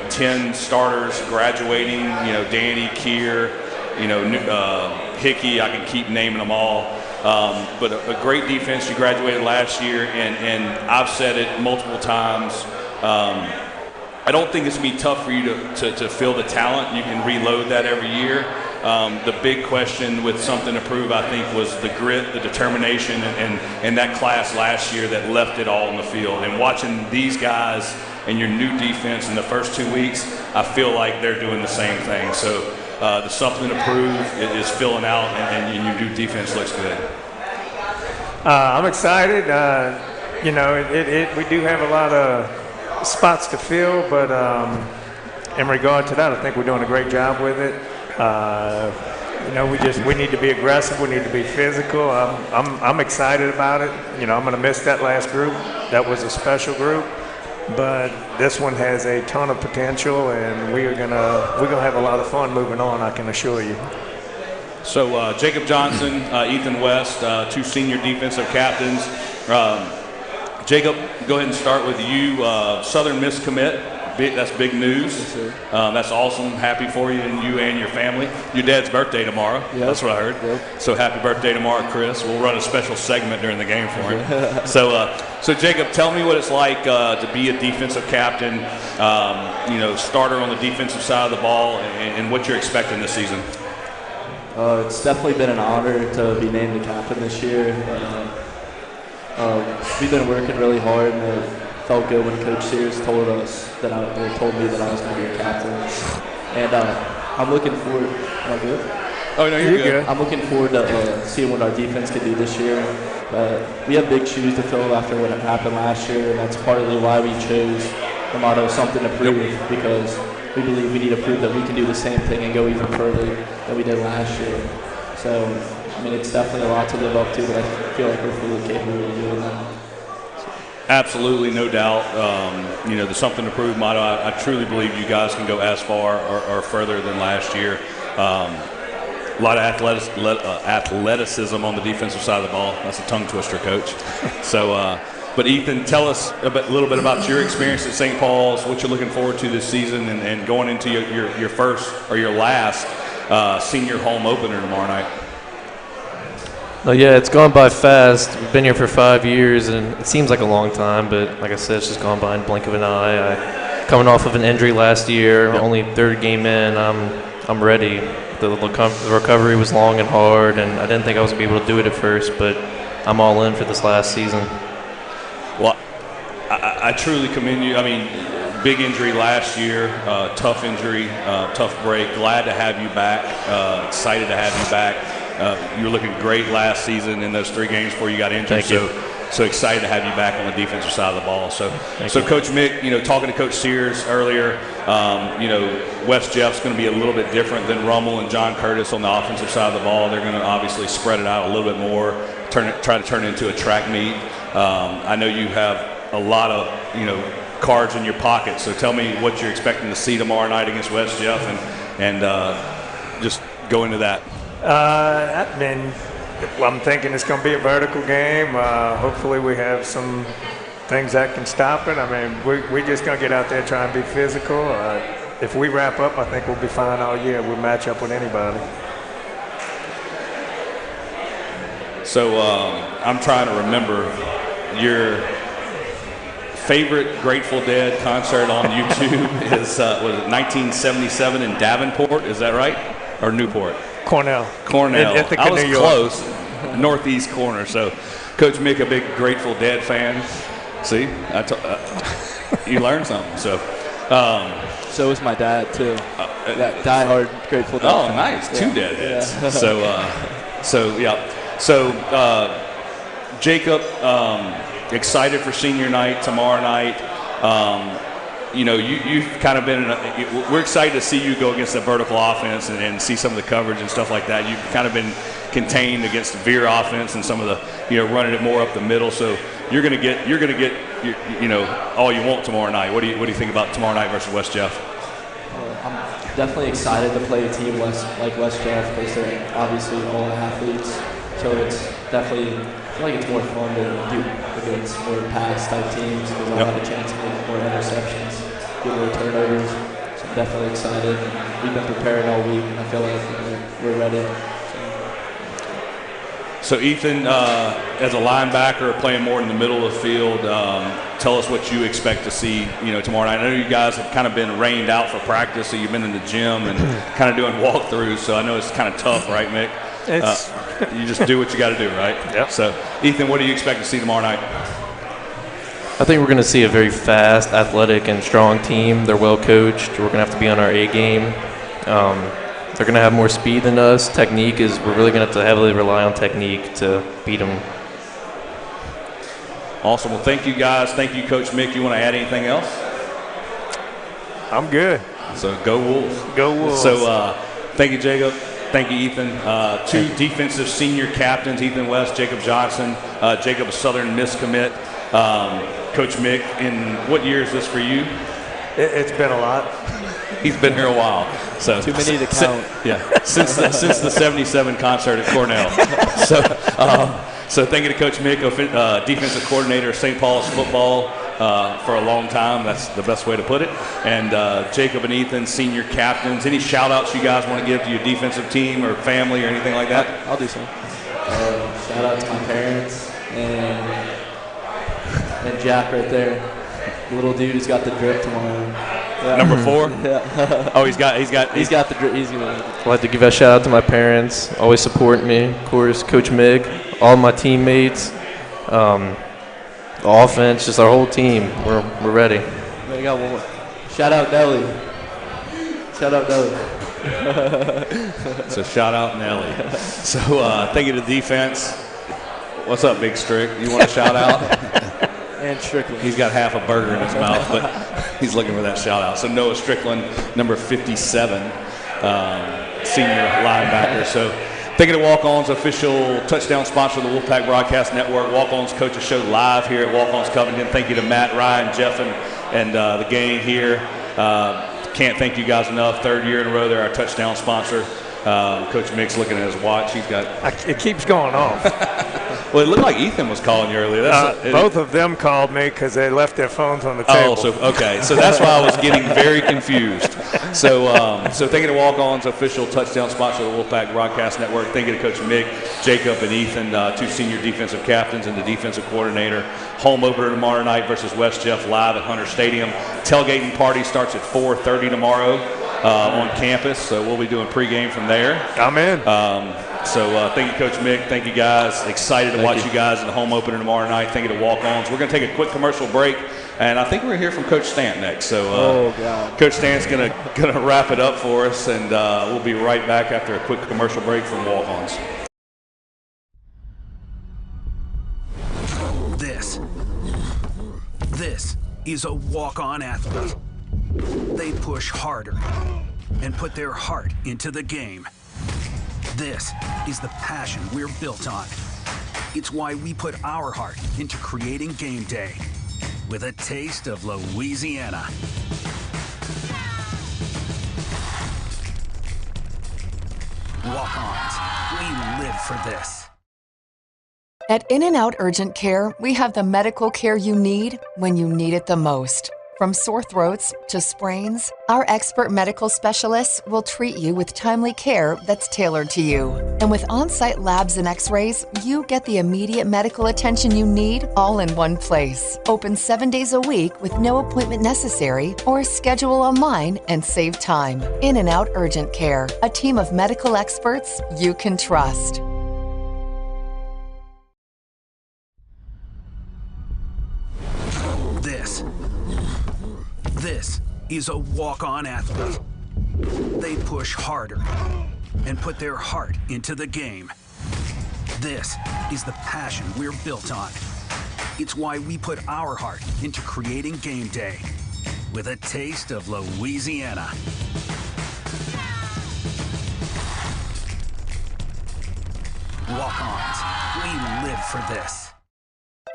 10 starters graduating, Danny, Keir, Hickey, I can keep naming them all. But a great defense. You graduated last year, and I've said it multiple times. I don't think it's going to be tough for you to fill the talent. You can reload that every year. The big question with something to prove, I think, was the grit, the determination, and that class last year that left it all on the field. And watching these guys and your new defense in the first 2 weeks, I feel like they're doing the same thing. So the something to prove is filling out, and your new defense looks good. I'm excited. We do have a lot of spots to fill, but in regard to that, I think we're doing a great job with it. We need to be aggressive. We need to be physical. I'm excited about it. I'm going to miss that last group. That was a special group, but this one has a ton of potential, and we're gonna have a lot of fun moving on. I can assure you. So Jacob Johnson, Ethan West, two senior defensive captains. Jacob, go ahead and start with you. Southern Miss commit. That's big news. Yes, sir. That's awesome. Happy for you and your family. Your dad's birthday tomorrow. Yep. That's what I heard. Yep. So happy birthday tomorrow, Chris. We'll run a special segment during the game for him. So Jacob, tell me what it's like to be a defensive captain, starter on the defensive side of the ball, and what you're expecting this season. It's definitely been an honor to be named the captain this year. We've been working really hard, and it felt good when Coach Sears told me that I was going to be a captain. And I'm looking forward. Am I good? Oh no, you're good. I'm looking forward to seeing what our defense can do this year. We have big shoes to fill after what happened last year, and that's partly why we chose the motto "Something to Prove," because we believe we need to prove that we can do the same thing and go even further than we did last year. So, it's definitely a lot to live up to, but I feel like we're fully capable of doing that. Absolutely, no doubt. The Something to Prove motto, I truly believe you guys can go as far or further than last year. A lot of athleticism on the defensive side of the ball. That's a tongue twister, Coach. So, but Ethan, tell us a little bit about your experience at St. Paul's, what you're looking forward to this season, and going into your first or your last senior home opener tomorrow night. Well, yeah, it's gone by fast. We've been here for 5 years, and it seems like a long time, but like I said, it's just gone by in the blink of an eye. Coming off of an injury last year, only third game in, I'm ready. The recovery was long and hard, and I didn't think I was going to be able to do it at first, but I'm all in for this last season. Well, I truly commend you. Big injury last year, tough injury, tough break. Glad to have you back. Excited to have you back. You were looking great last season in those 3 games before you got injured. So excited to have you back on the defensive side of the ball. So Coach Mick, talking to Coach Sears earlier, West Jeff's going to be a little bit different than Rummel and John Curtis on the offensive side of the ball. They're going to obviously spread it out a little bit more, try to turn it into a track meet. I know you have a lot of cards in your pocket. So tell me what you're expecting to see tomorrow night against West Jeff, and just go into that. I'm thinking it's going to be a vertical game. Hopefully we have some things that can stop it. We're just going to get out there, try and be physical. If we wrap up, I think we'll be fine all year. We'll match up with anybody. So I'm trying to remember your favorite Grateful Dead concert on YouTube is, was it 1977 in Davenport? Is that right? Or Newport? Cornell. I was close. Northeast corner. So, Coach Mick, a big Grateful Dead fan. See, you learned something. So is my dad too. Die-hard Grateful Dead. Oh, fan. Nice. Yeah. 2 deadheads. Yeah. So Jacob, excited for senior night tomorrow night. You've kind of been we're excited to see you go against the vertical offense and see some of the coverage and stuff like that. You've kind of been contained against the veer offense and some of the, running it more up the middle. So you're going to get all you want tomorrow night. What do you think about tomorrow night versus West Jeff? I'm definitely excited to play a team like West Jeff because they're obviously all athletes. So it's definitely, I feel like it's more fun to do against more pass-type teams because I'll have a chance to make more interceptions, get more turnovers. So I'm definitely excited. We've been preparing all week, and I feel like we're ready. So Ethan, as a linebacker, playing more in the middle of the field, tell us what you expect to see, tomorrow night. I know you guys have kind of been rained out for practice, so you've been in the gym and kind of doing walkthroughs. So I know it's kind of tough, right, Mick? You just do what you got to do, right? Yep. So Ethan, what do you expect to see tomorrow night? I think we're going to see a very fast, athletic, and strong team. They're well coached. We're going to have to be on our A game. They're going to have more speed than us. Technique is, we're really going to have to heavily rely on technique to beat them. Awesome. Well, thank you guys. Thank you, Coach Mick. You want to add anything else? I'm good. So go Wolves. Go Wolves. So thank you, Jacob. Thank you, Ethan. Two defensive senior captains, Ethan West, Jacob Johnson. Jacob, a Southern Miss commit. Coach Mick, in what year is this for you? It's been a lot. He's been here a while. So too many to count. Since the '77 concert at Cornell. So thank you to Coach Mick, defensive coordinator of St. Paul's football for a long time. That's the best way to put it. And Jacob and Ethan, senior captains. Any shout-outs you guys want to give to your defensive team or family or anything like that? I'll do some. Shout out to my parents and Jack right there. The little dude who's got the drip tomorrow. Yeah. Number 4? Yeah. Oh, he's got the drip. He's gonna. I'd like to give a shout out to my parents, always support me. Of course, Coach Mig, all my teammates, the offense, just our whole team. We're ready. I got one more. Shout out Nelly. Shout out Nelly. So shout out Nelly. So thank you to the defense. What's up, Big Strick? You want to shout out? And Strickland. He's got half a burger in his mouth, but he's looking for that shout out. So Noah Strickland, number 57, senior linebacker. So thank you to Walk-On's, official touchdown sponsor of the Wolfpack Broadcast Network. Walk-On's coaches show live here at Walk-On's Covington. Thank you to Matt, Ryan, Jeff, and the gang here. Can't thank you guys enough. 3rd year in a row, they're our touchdown sponsor. Coach Mick's looking at his watch. He's got. It keeps going off. Well, it looked like Ethan was calling you earlier. Both of them called me because they left their phones on the table. Oh, so that's why I was getting very confused. So thank you to Walk-On's, official touchdown sponsor of the Wolfpack Broadcast Network. Thank you to Coach Mick, Jacob, and Ethan, 2 senior defensive captains and the defensive coordinator. Home opener tomorrow night versus West Jeff live at Hunter Stadium. Tailgating party starts at 4:30 tomorrow on campus, so we'll be doing pregame from there. I'm in. So thank you, Coach Mick. Thank you, guys. Excited to watch you guys in the home opener tomorrow night. Thank you to Walk-Ons. We're going to take a quick commercial break, and I think we're going to hear from Coach Stant next. So Coach Stant's going to wrap it up for us, and we'll be right back after a quick commercial break from Walk-Ons. This is a walk-on athlete. They push harder and put their heart into the game. This is the passion we're built on. It's why we put our heart into creating game day with a taste of Louisiana. Walk-ons, we live for this. At In-N-Out Urgent Care, we have the medical care you need when you need it the most. From sore throats to sprains, our expert medical specialists will treat you with timely care that's tailored to you. And with on-site labs and x-rays, you get the immediate medical attention you need all in one place. Open 7 days a week with no appointment necessary, or schedule online and save time. In-N-Out Urgent Care, a team of medical experts you can trust. This is a walk-on athlete. They push harder and put their heart into the game. This is the passion we're built on. It's why we put our heart into creating game day with a taste of Louisiana. Walk-ons, we live for this.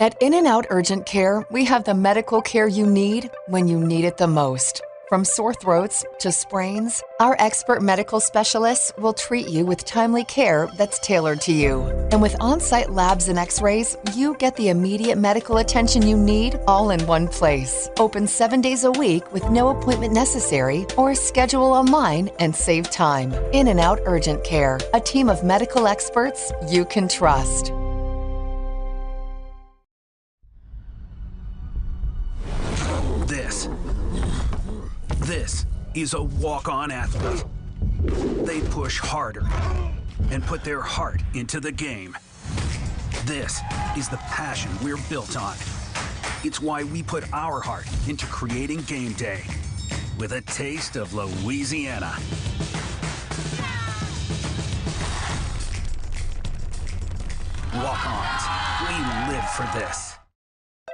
At In-N-Out Urgent Care, we have the medical care you need when you need it the most. From sore throats to sprains, our expert medical specialists will treat you with timely care that's tailored to you. And with on-site labs and x-rays, you get the immediate medical attention you need all in one place. Open 7 days a week with no appointment necessary, or schedule online and save time. In and Out Urgent Care, a team of medical experts you can trust. This is a walk-on athlete. They push harder and put their heart into the game. This is the passion we're built on. It's why we put our heart into creating game day with a taste of Louisiana. Walk-ons, we live for this.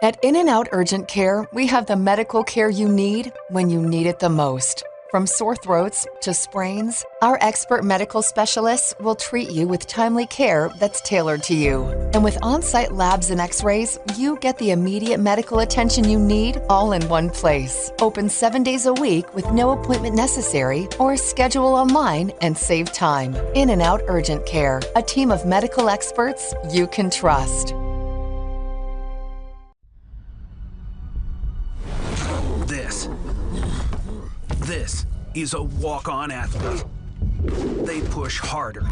At In and Out Urgent Care, we have the medical care you need when you need it the most. From sore throats to sprains, our expert medical specialists will treat you with timely care that's tailored to you. And with on-site labs and x-rays, you get the immediate medical attention you need all in one place. Open 7 days a week with no appointment necessary, or schedule online and save time. In and Out Urgent Care, a team of medical experts you can trust. This is a walk-on athlete. They push harder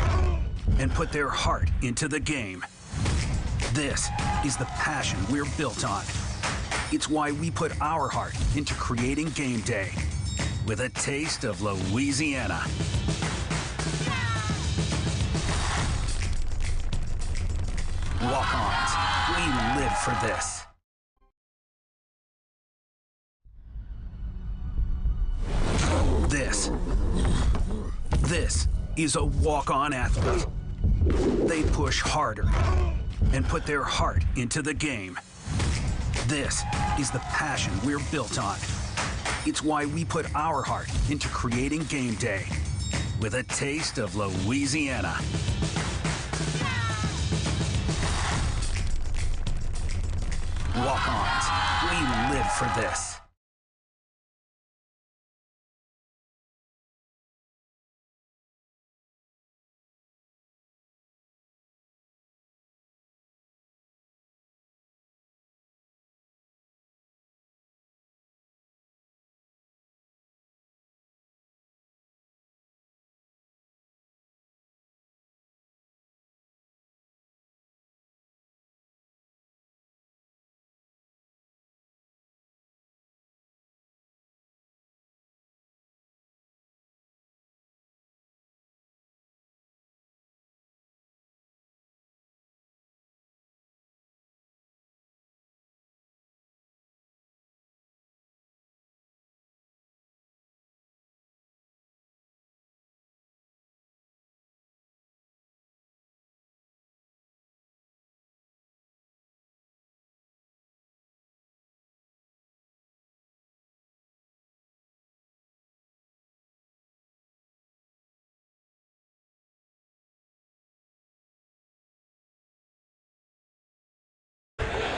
and put their heart into the game. This is the passion we're built on. It's why we put our heart into creating game day with a taste of Louisiana. Walk-ons, we live for this. This is a walk-on athlete. They push harder and put their heart into the game. This is the passion we're built on. It's why we put our heart into creating game day with a taste of Louisiana. Walk-ons, we live for this.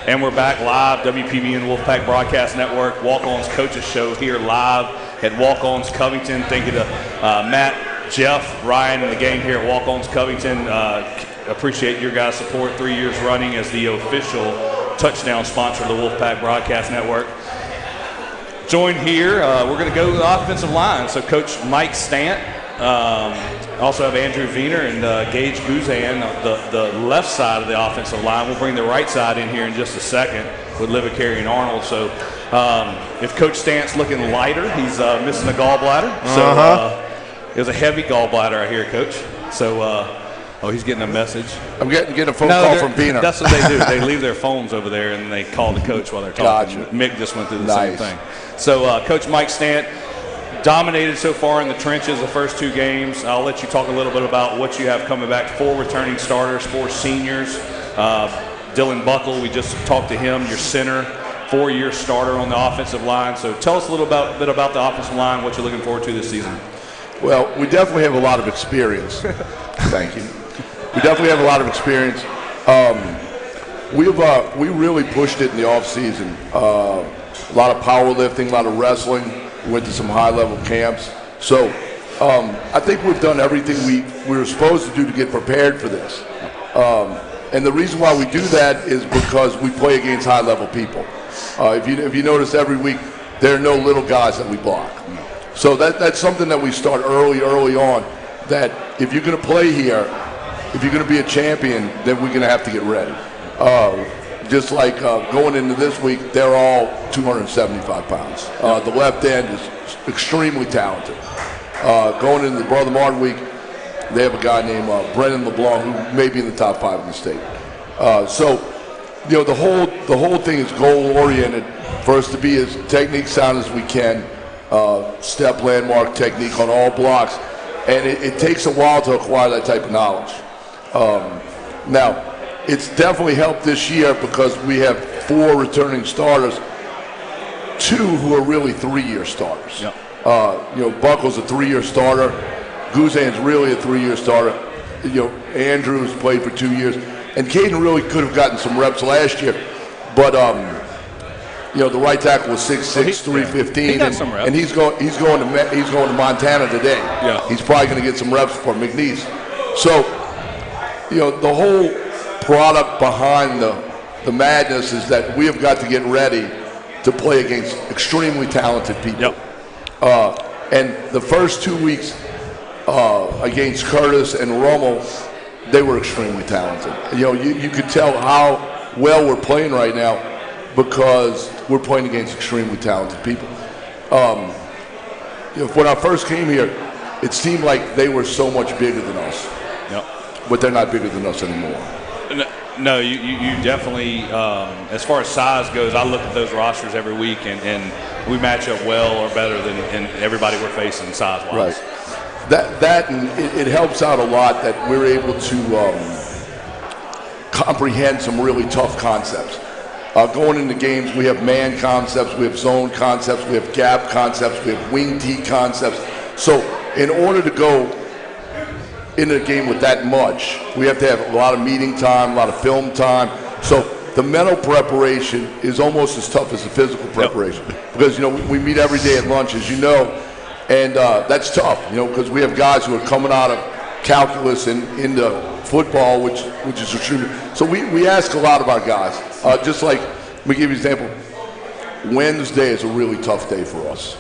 And we're back live, WPBN Wolfpack Broadcast Network, Walk-Ons Coaches Show here live at Walk-Ons Covington. Thank you to Matt, Jeff, Ryan, and the gang here at Walk-Ons Covington. Appreciate your guys' support 3 years running as the official touchdown sponsor of the Wolfpack Broadcast Network. Joined here, we're going to go to the offensive line. So Coach Mike Stant, also have Andrew Wiener and Gage Guzan, the left side of the offensive line. We'll bring the right side in here in just a second with Livicari and Arnold. So if Coach Stant's looking lighter, he's missing a gallbladder. So it was a heavy gallbladder I hear, Coach. So oh, he's getting a message. I'm getting a phone call from Wiener. That's what they do. They leave their phones over there and they call the coach while they're talking. Gotcha. Mick just went through the same thing. So Coach Mike Stant dominated so far in the trenches the first 2 games. I'll let you talk a little bit about what you have coming back. 4 returning starters, 4 seniors. Dylan Buckle, we just talked to him, your center, 4-year starter on the offensive line. So tell us a little bit about the offensive line, what you're looking forward to this season. Well, we definitely have a lot of experience. Thank you. We definitely have a lot of experience. We really pushed it in the off season. A lot of powerlifting, a lot of wrestling. went to some high-level camps. So I think we've done everything we were supposed to do to get prepared for this. And the reason why we do that is because we play against high-level people. If you notice every week, there are no little guys that we block. So that's something that we start early on, that if you're going to play here, if you're going to be a champion, then we're going to have to get ready. Just like going into this week, they're all 275 pounds. The left end is extremely talented. Going into the Brother Martin week, they have a guy named Brennan LeBlanc, who may be in the top 5 in the state. So, the whole thing is goal-oriented for us to be as technique sound as we can, step landmark technique on all blocks, and it takes a while to acquire that type of knowledge. Now, it's definitely helped this year because we have 4 returning starters, 2 who are really 3-year starters. Yep. Buckle's a 3-year starter. Guzan's really a 3-year starter. Andrew's played for 2 years, and Caden really could have gotten some reps last year, but the right tackle was 6'6", 315, he got some reps. and he's going to Montana today. Yeah. He's probably going to get some reps for McNeese. So, the whole product behind the madness is that we have got to get ready to play against extremely talented people. Yep. And the first 2 weeks against Curtis and Rommel, they were extremely talented. You could tell how well we're playing right now because we're playing against extremely talented people. When I first came here, it seemed like they were so much bigger than us. Yep. But they're not bigger than us anymore. No, you definitely, as far as size goes, I look at those rosters every week, and we match up well or better than everybody we're facing size-wise. Right. That and it helps out a lot that we're able to comprehend some really tough concepts. Going into games, we have man concepts, we have zone concepts, we have gap concepts, we have wing T concepts. So in order to go into a game with that much, we have to have a lot of meeting time, a lot of film time. So the mental preparation is almost as tough as the physical preparation. Yep. Because, we meet every day at lunch, as you know, and that's tough, because we have guys who are coming out of calculus and into football, which is extremely. So we ask a lot of our guys. Just like, let me give you an example. Wednesday is a really tough day for us.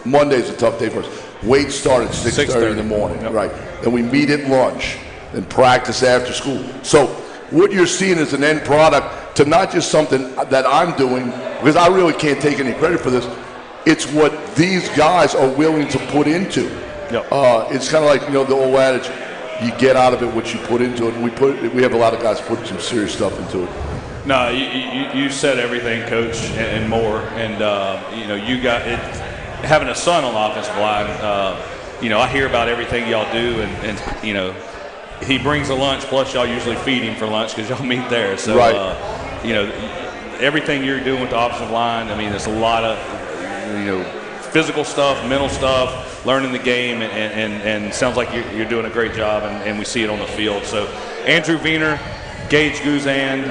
Monday is a tough day for us. Weights start at 6:30 in the morning, yep. Right? And we meet at lunch and practice after school. So what you're seeing is an end product to not just something that I'm doing, because I really can't take any credit for this. It's what these guys are willing to put into. Yep. It's kind of like, the old adage, you get out of it what you put into it. And we have a lot of guys putting some serious stuff into it. No, you said everything, Coach, and more. And, you got it. Having a son on the offensive line, I hear about everything y'all do, and he brings a lunch, plus y'all usually feed him for lunch because y'all meet there. So, right. Everything you're doing with the offensive line, there's a lot of, physical stuff, mental stuff, learning the game, and sounds like you're doing a great job, and we see it on the field. So, Andrew Wiener, Gage Guzan,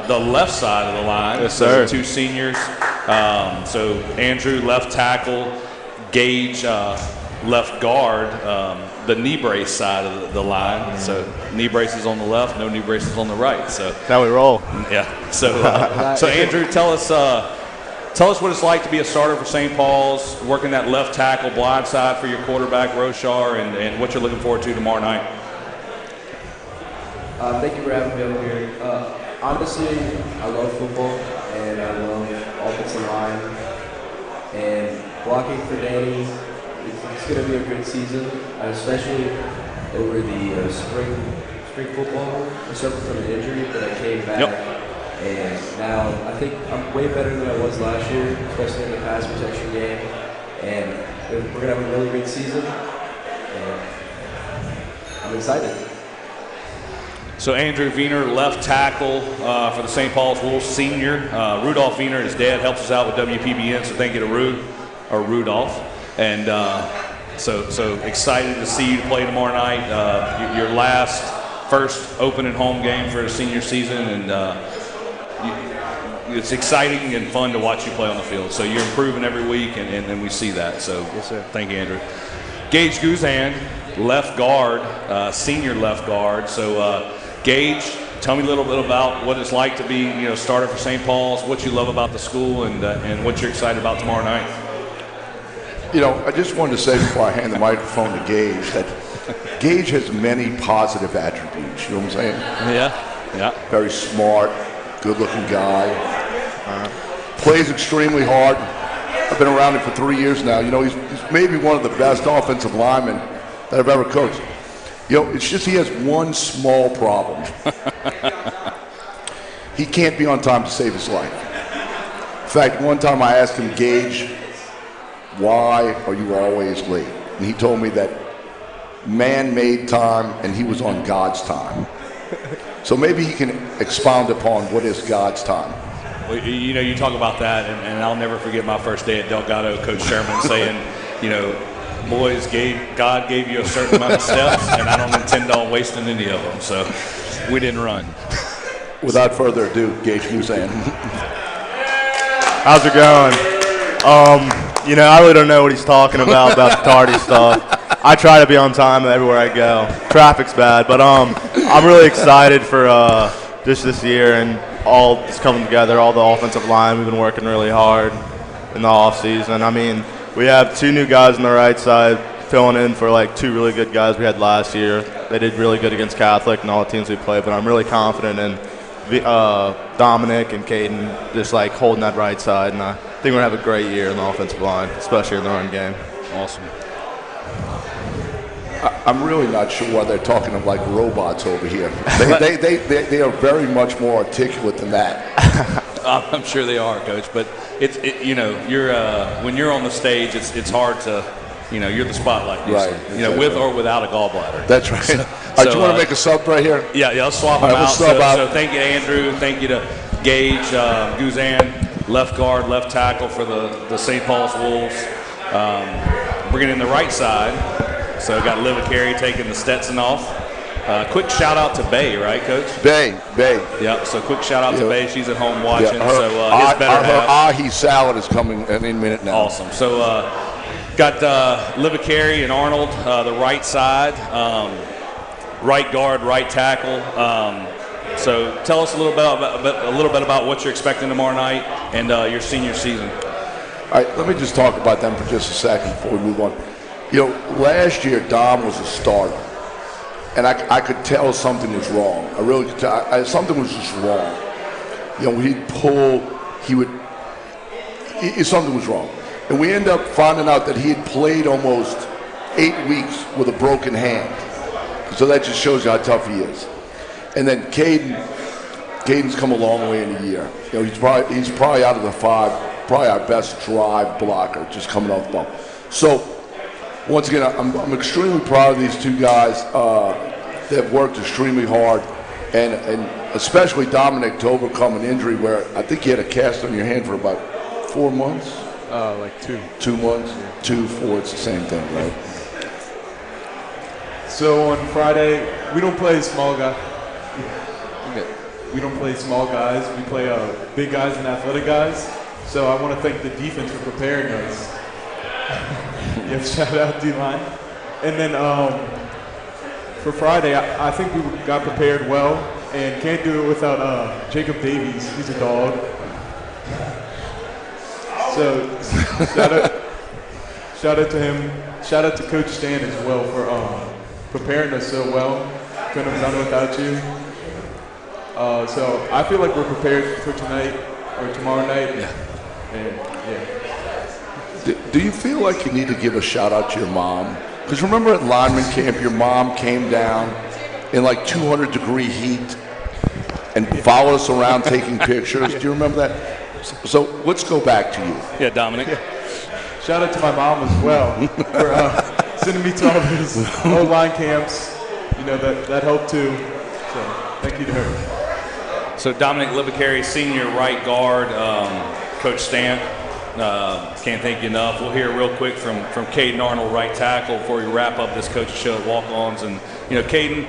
the left side of the line. Yes, sir. 2 seniors. So Andrew, left tackle, Gage, left guard, the knee brace side of the line. So knee braces on the left, no knee braces on the right. So now we roll. Yeah. So Andrew, tell us what it's like to be a starter for St. Paul's, working that left tackle blind side for your quarterback Roshar, and what you're looking forward to tomorrow night. Thank you for having me up here. Honestly, I love football, and I love offensive line, and blocking for Danny. It's going to be a great season, especially over the spring football. I suffered from an injury, but I came back, and now I think I'm way better than I was last year, especially in the pass protection game, and we're going to have a really great season, and I'm excited. So Andrew Wiener, left tackle for the St. Paul's Wolves senior. Rudolph Wiener, his dad, helps us out with WPBN, so thank you to Rudolph. And so excited to see you play tomorrow night. Your first opening home game for the senior season, and it's exciting and fun to watch you play on the field. So you're improving every week, and we see that. So yes, sir. Thank you, Andrew. Gage Guzan, left guard, senior left guard. So Gage, tell me a little bit about what it's like to be, starter for St. Paul's, what you love about the school, and what you're excited about tomorrow night. I just wanted to say before I hand the microphone to Gage that Gage has many positive attributes. You know what I'm saying? Yeah. Very smart, good-looking guy. Plays extremely hard. I've been around him for 3 years now. He's maybe one of the best offensive linemen that I've ever coached. It's just he has one small problem. He can't be on time to save his life. In fact, one time I asked him, Gage, why are you always late? And he told me that man made time and he was on God's time. So maybe he can expound upon what is God's time. Well, you talk about that, and I'll never forget my first day at Delgado, Coach Sherman saying, boys, God gave you a certain amount of steps, and I don't intend on wasting any of them. So we didn't run. Without further ado, Gage Guzan. How's it going? I really don't know what he's talking about the tardy stuff. I try to be on time everywhere I go. Traffic's bad, but I'm really excited for just this year and all that's coming together, all the offensive line. We've been working really hard in the offseason. I mean, we have 2 new guys on the right side filling in for 2 really good guys we had last year. They did really good against Catholic and all the teams we played, but I'm really confident in Dominic and Caden just holding that right side, and I think we're going to have a great year in the offensive line, especially in the run game. Awesome. I'm really not sure why they're talking of like robots over here. They are very much more articulate than that. I'm sure they are, Coach. But you're when you're on the stage, it's hard to, you're the spotlight, usually, right? With or without a gallbladder. That's right. Do you want to make a sub right here? Yeah, let's swap them out. So thank you to Andrew. Thank you to Gage Guzan, left guard, left tackle for the St. Paul's Wolves. Bringing in the right side. So got Liva Carey taking the Stetson off. Quick shout out to Bay, right, Coach? Bay. Yep. So quick shout out to Bay. She's at home watching. Yeah, her ahi salad is coming any minute now. Awesome. So got Liva Carey and Arnold, the right side, right guard, right tackle. So tell us a little bit about what you're expecting tomorrow night and your senior season. All right, let me just talk about them for just a second before we move on. Last year Dom was a starter, and I could tell something was wrong. I really could tell. Something was just wrong. He'd pull, something was wrong. And we end up finding out that he had played almost 8 weeks with a broken hand. So that just shows you how tough he is. And then Caden's come a long way in a year. He's probably out of the 5, probably our best drive blocker, just coming off the ball. So once again, I'm extremely proud of these 2 guys. They've worked extremely hard, and especially Dominic to overcome an injury where I think you had a cast on your hand for about 4 months. Like 2. 2 months? Yeah. 2, 4, it's the same thing, right? So on Friday, we don't play small guys. We don't play small guys. We play big guys and athletic guys. So I want to thank the defense for preparing us. Yes, shout out D-line. And then for Friday, I think we got prepared well and can't do it without Jacob Davies. He's a dog. So shout out to him. Shout out to Coach Stan as well for preparing us so well. Couldn't have done it without you. So I feel like we're prepared for tonight or tomorrow night. Yeah. And yeah. Do you feel like you need to give a shout out to your mom? Because remember at lineman camp, your mom came down in like 200-degree heat and followed us around taking pictures. Do you remember that? So let's go back to you. Yeah, Dominic. Yeah. Shout out to my mom as well for sending me to all these old line camps. That helped too. So thank you to her. So Dominic Libacari, senior right guard, Coach Stan. Can't thank you enough. We'll hear real quick from Caden Arnold, right tackle, before we wrap up this coach's show at Walk-Ons. And Caden,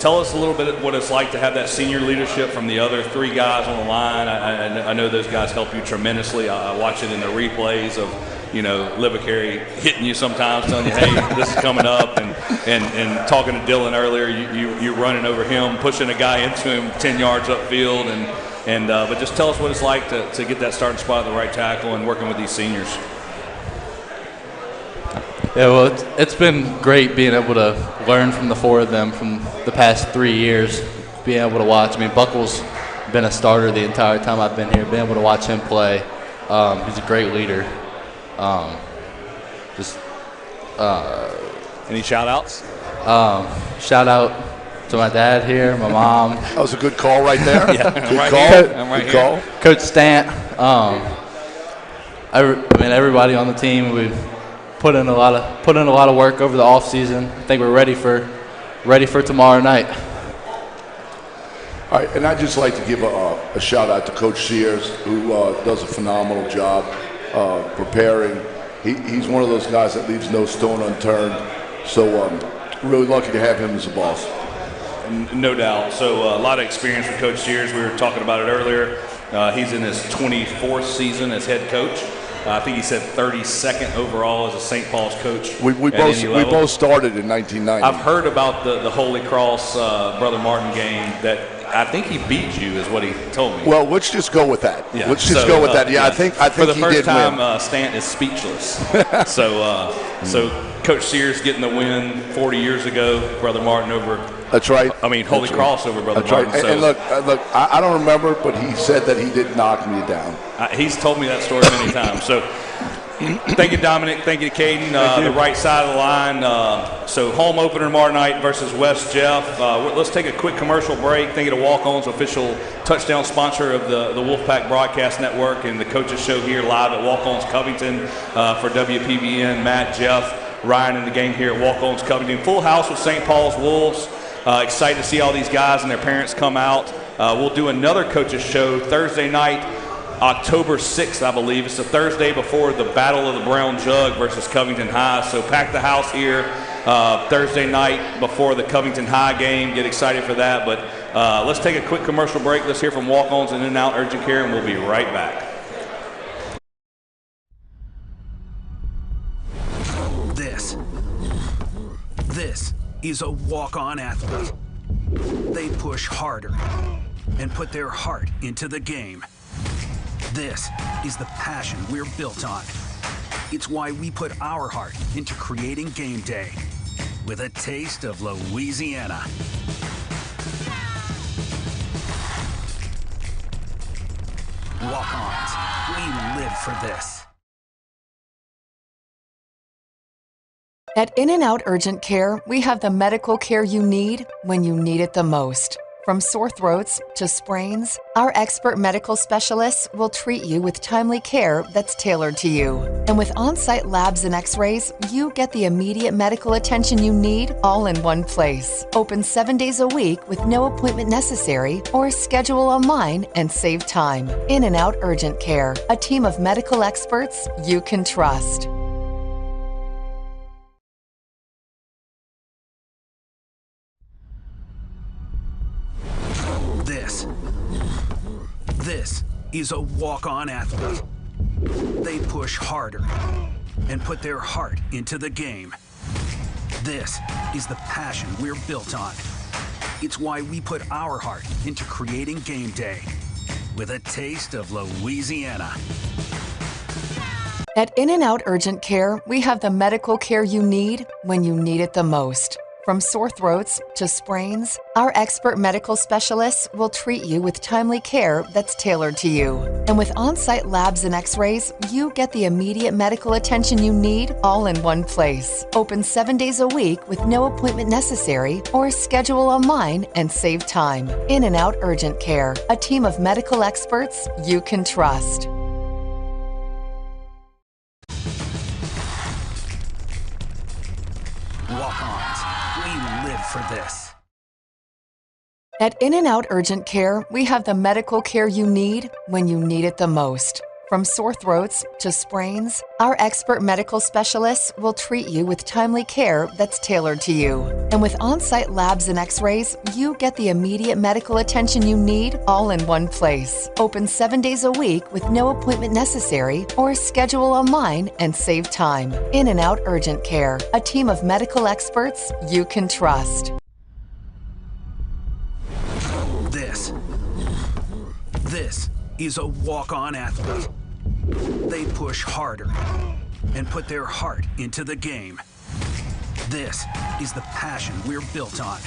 Tell us a little bit what it's like to have that senior leadership from the other 3 guys on the line. I know those guys help you tremendously. I watch it in the replays of, Livercary hitting you sometimes, telling you, hey, this is coming up, and talking to Dylan earlier, you're running over him, pushing a guy into him 10 yards upfield, but just tell us what it's like to get that starting spot at the right tackle and working with these seniors. Yeah, well, it's been great being able to learn from the 4 of them from the past 3 years, being able to watch. I mean, Buckle's been a starter the entire time I've been here, being able to watch him play. He's a great leader. Any shout-outs? Shout out to my dad here, my mom. That was a good call right there. Yeah, good call. I'm right good call. Coach Stant. Everybody on the teme, we put in a lot of work over the off season. I think we're ready for tomorrow night. All right, and I'd just like to give a shout out to Coach Sears, who does a phenomenal job preparing. He's one of those guys that leaves no stone unturned. So really lucky to have him as a boss. No doubt. So a lot of experience with Coach Sears. We were talking about it earlier. He's in his 24th season as head coach. I think he said 32nd overall as a St. Paul's coach. We both started in 1990. I've heard about the Holy Cross Brother Martin game that I think he beat you, is what he told me. Well, let's just go with that. Yeah. Let's just go with that. Yeah, I think for the he first did time, win. Stant is speechless. So Coach Sears getting the win 40 years ago, Brother Martin over. That's right. I mean, Holy Cross over Brother That's Martin. right. And look, I don't remember, but he said that he did knock me down. He's told me that story many times. So thank you, Dominic. Thank you, Caden. The right side of the line. So home opener tomorrow night versus West Jeff. Let's take a quick commercial break. Thank you to Walk-On's official touchdown sponsor of the Wolfpack Broadcast Network and the coaches show here live at Walk-On's Covington for WPBN. Matt, Jeff, Ryan in the game here at Walk-On's Covington. Full house with St. Paul's Wolves. Excited to see all these guys and their parents come out. We'll do another coaches show Thursday night, October 6th, I believe. It's the Thursday before the Battle of the Brown Jug versus Covington High. So pack the house here Thursday night before the Covington High game. Get excited for that. But let's take a quick commercial break. Let's hear from Walk-Ons and In-N-Out Urgent Care, and we'll be right back. This is a walk-on athlete. They push harder and put their heart into the game. This is the passion we're built on. It's why we put our heart into creating game day with a taste of Louisiana. Walk-ons, we live for this. At In-N-Out Urgent Care, we have the medical care you need when you need it the most. From sore throats to sprains, our expert medical specialists will treat you with timely care that's tailored to you. And with on-site labs and x-rays, you get the immediate medical attention you need all in one place. Open 7 days a week with no appointment necessary, or schedule online and save time. In-N-Out Urgent Care, a team of medical experts you can trust. This is a walk-on athlete. They push harder and put their heart into the game. This is the passion we're built on. It's why we put our heart into creating game day with a taste of Louisiana. At In-N-Out Urgent Care, we have the medical care you need when you need it the most. From sore throats to sprains, our expert medical specialists will treat you with timely care that's tailored to you. And with on-site labs and x-rays, you get the immediate medical attention you need all in one place. Open 7 days a week with no appointment necessary, or schedule online and save time. In-N-Out Urgent Care, a team of medical experts you can trust. For this. At In-N-Out Urgent Care, we have the medical care you need when you need it the most. From sore throats to sprains, our expert medical specialists will treat you with timely care that's tailored to you. And with on-site labs and x-rays, you get the immediate medical attention you need all in one place. Open 7 days a week with no appointment necessary, or schedule online and save time. In and Out Urgent Care, a team of medical experts you can trust. This is a walk-on athlete. They push harder and put their heart into the game. This is the passion we're built on.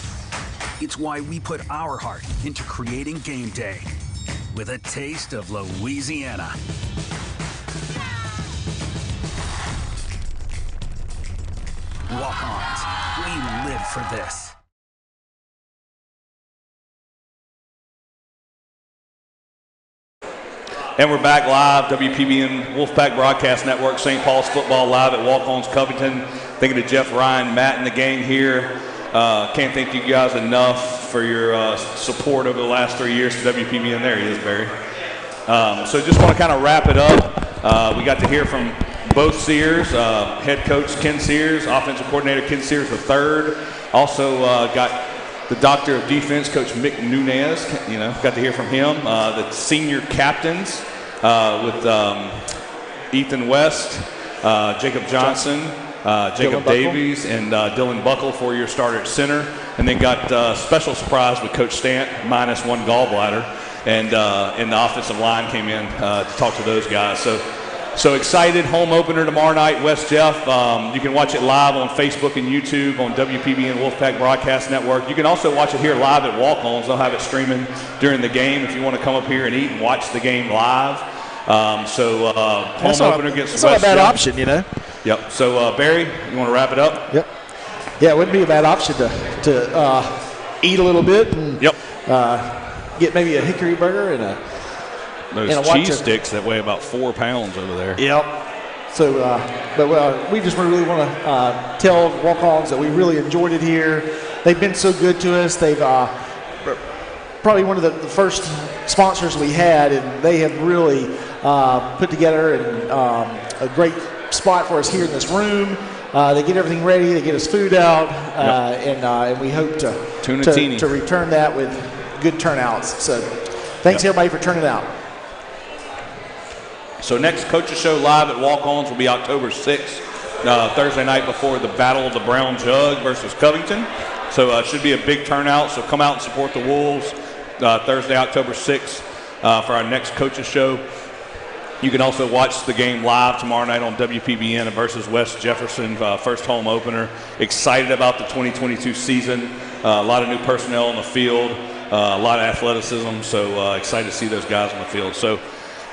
It's why we put our heart into creating game day with a taste of Louisiana. Walk-ons, we live for this. And we're back live, WPBN Wolfpack Broadcast Network, St. Paul's football live at Walk-Ons Covington. Thinking of Jeff, Ryan, Matt, and the gang here. Can't thank you guys enough for your support over the last 3 years to WPBN. There he is, Barry. So just want to kind of wrap it up. We got to hear from both Sears, head coach Ken Sears, offensive coordinator Ken Sears III. Also got the doctor of defense, Coach Mick Nunez, got to hear from him. The senior captains with Ethan West, Jacob Johnson, Jacob Davies, and Dylan Buckle, 4-year starter at center. And then got special surprise with Coach Stant, -1 gallbladder. And the offensive line came in to talk to those guys. So excited, home opener tomorrow night, West Jeff. You can watch it live on Facebook and YouTube on WPBN Wolfpack Broadcast Network. You can also watch it here live at Walk-Ons. They'll have it streaming during the game if you want to come up here and eat and watch the game live. Home opener against West Jeff. It's not a bad option, Yep. So, Barry, you want to wrap it up? Yep. Yeah, it wouldn't be a bad option to eat a little bit and get maybe a hickory burger and a those cheese sticks that weigh about 4 pounds over there. Yep. So, we just really want to tell Walk-Ons that we really enjoyed it here. They've been so good to us. They've probably one of the first sponsors we had, and they have really put together a great spot for us here in this room. They get everything ready. They get us food out, and we hope to return that with good turnouts. So, thanks everybody for turning out. So next Coaches Show live at Walk-Ons will be October 6th, Thursday night before the Battle of the Brown Jug versus Covington. So it should be a big turnout. So come out and support the Wolves Thursday, October 6th for our next Coaches Show. You can also watch the game live tomorrow night on WPBN versus West Jefferson, first home opener. Excited about the 2022 season. A lot of new personnel on the field, a lot of athleticism. So excited to see those guys on the field. So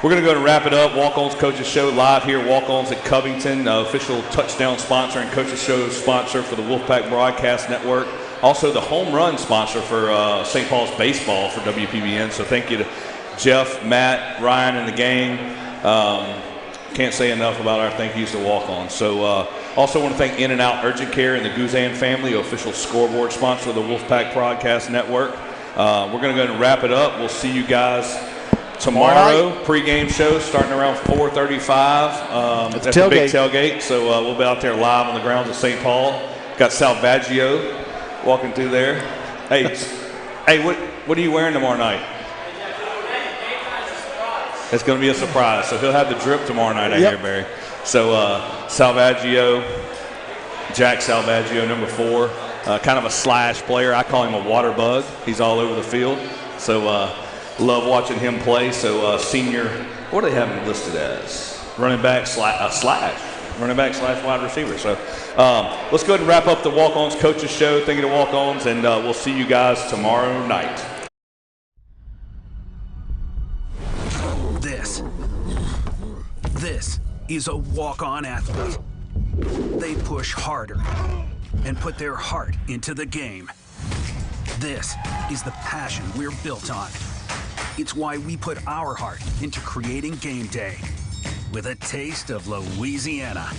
we're going to go ahead and wrap it up. Walk-Ons Coaches Show live here. Walk-Ons at Covington, official touchdown sponsor and Coaches Show sponsor for the Wolfpack Broadcast Network. Also the home run sponsor for St. Paul's baseball for WPBN. So thank you to Jeff, Matt, Ryan, and the gang. Can't say enough about our thank yous to Walk-Ons. So also want to thank In and Out Urgent Care and the Guzan family, official scoreboard sponsor of the Wolfpack Broadcast Network. We're going to go ahead and wrap it up. We'll see you guys tomorrow, pregame show starting around 4:35 at the big tailgate. So we'll be out there live on the grounds of St. Paul. Got Salvaggio walking through there. Hey, what are you wearing tomorrow night? It's going to be a surprise. So he'll have the drip tomorrow night, I hear, Barry. So Salvaggio, Jack Salvaggio, number 4, kind of a slash player. I call him a water bug. He's all over the field. So love watching him play. So senior, what do they have him listed as? Running back slash. Running back slash wide receiver. So let's go ahead and wrap up the Walk-Ons Coaches Show. Thank you to Walk-Ons, and we'll see you guys tomorrow night. This is a walk-on athlete. They push harder and put their heart into the game. This is the passion we're built on. It's why we put our heart into creating game day with a taste of Louisiana.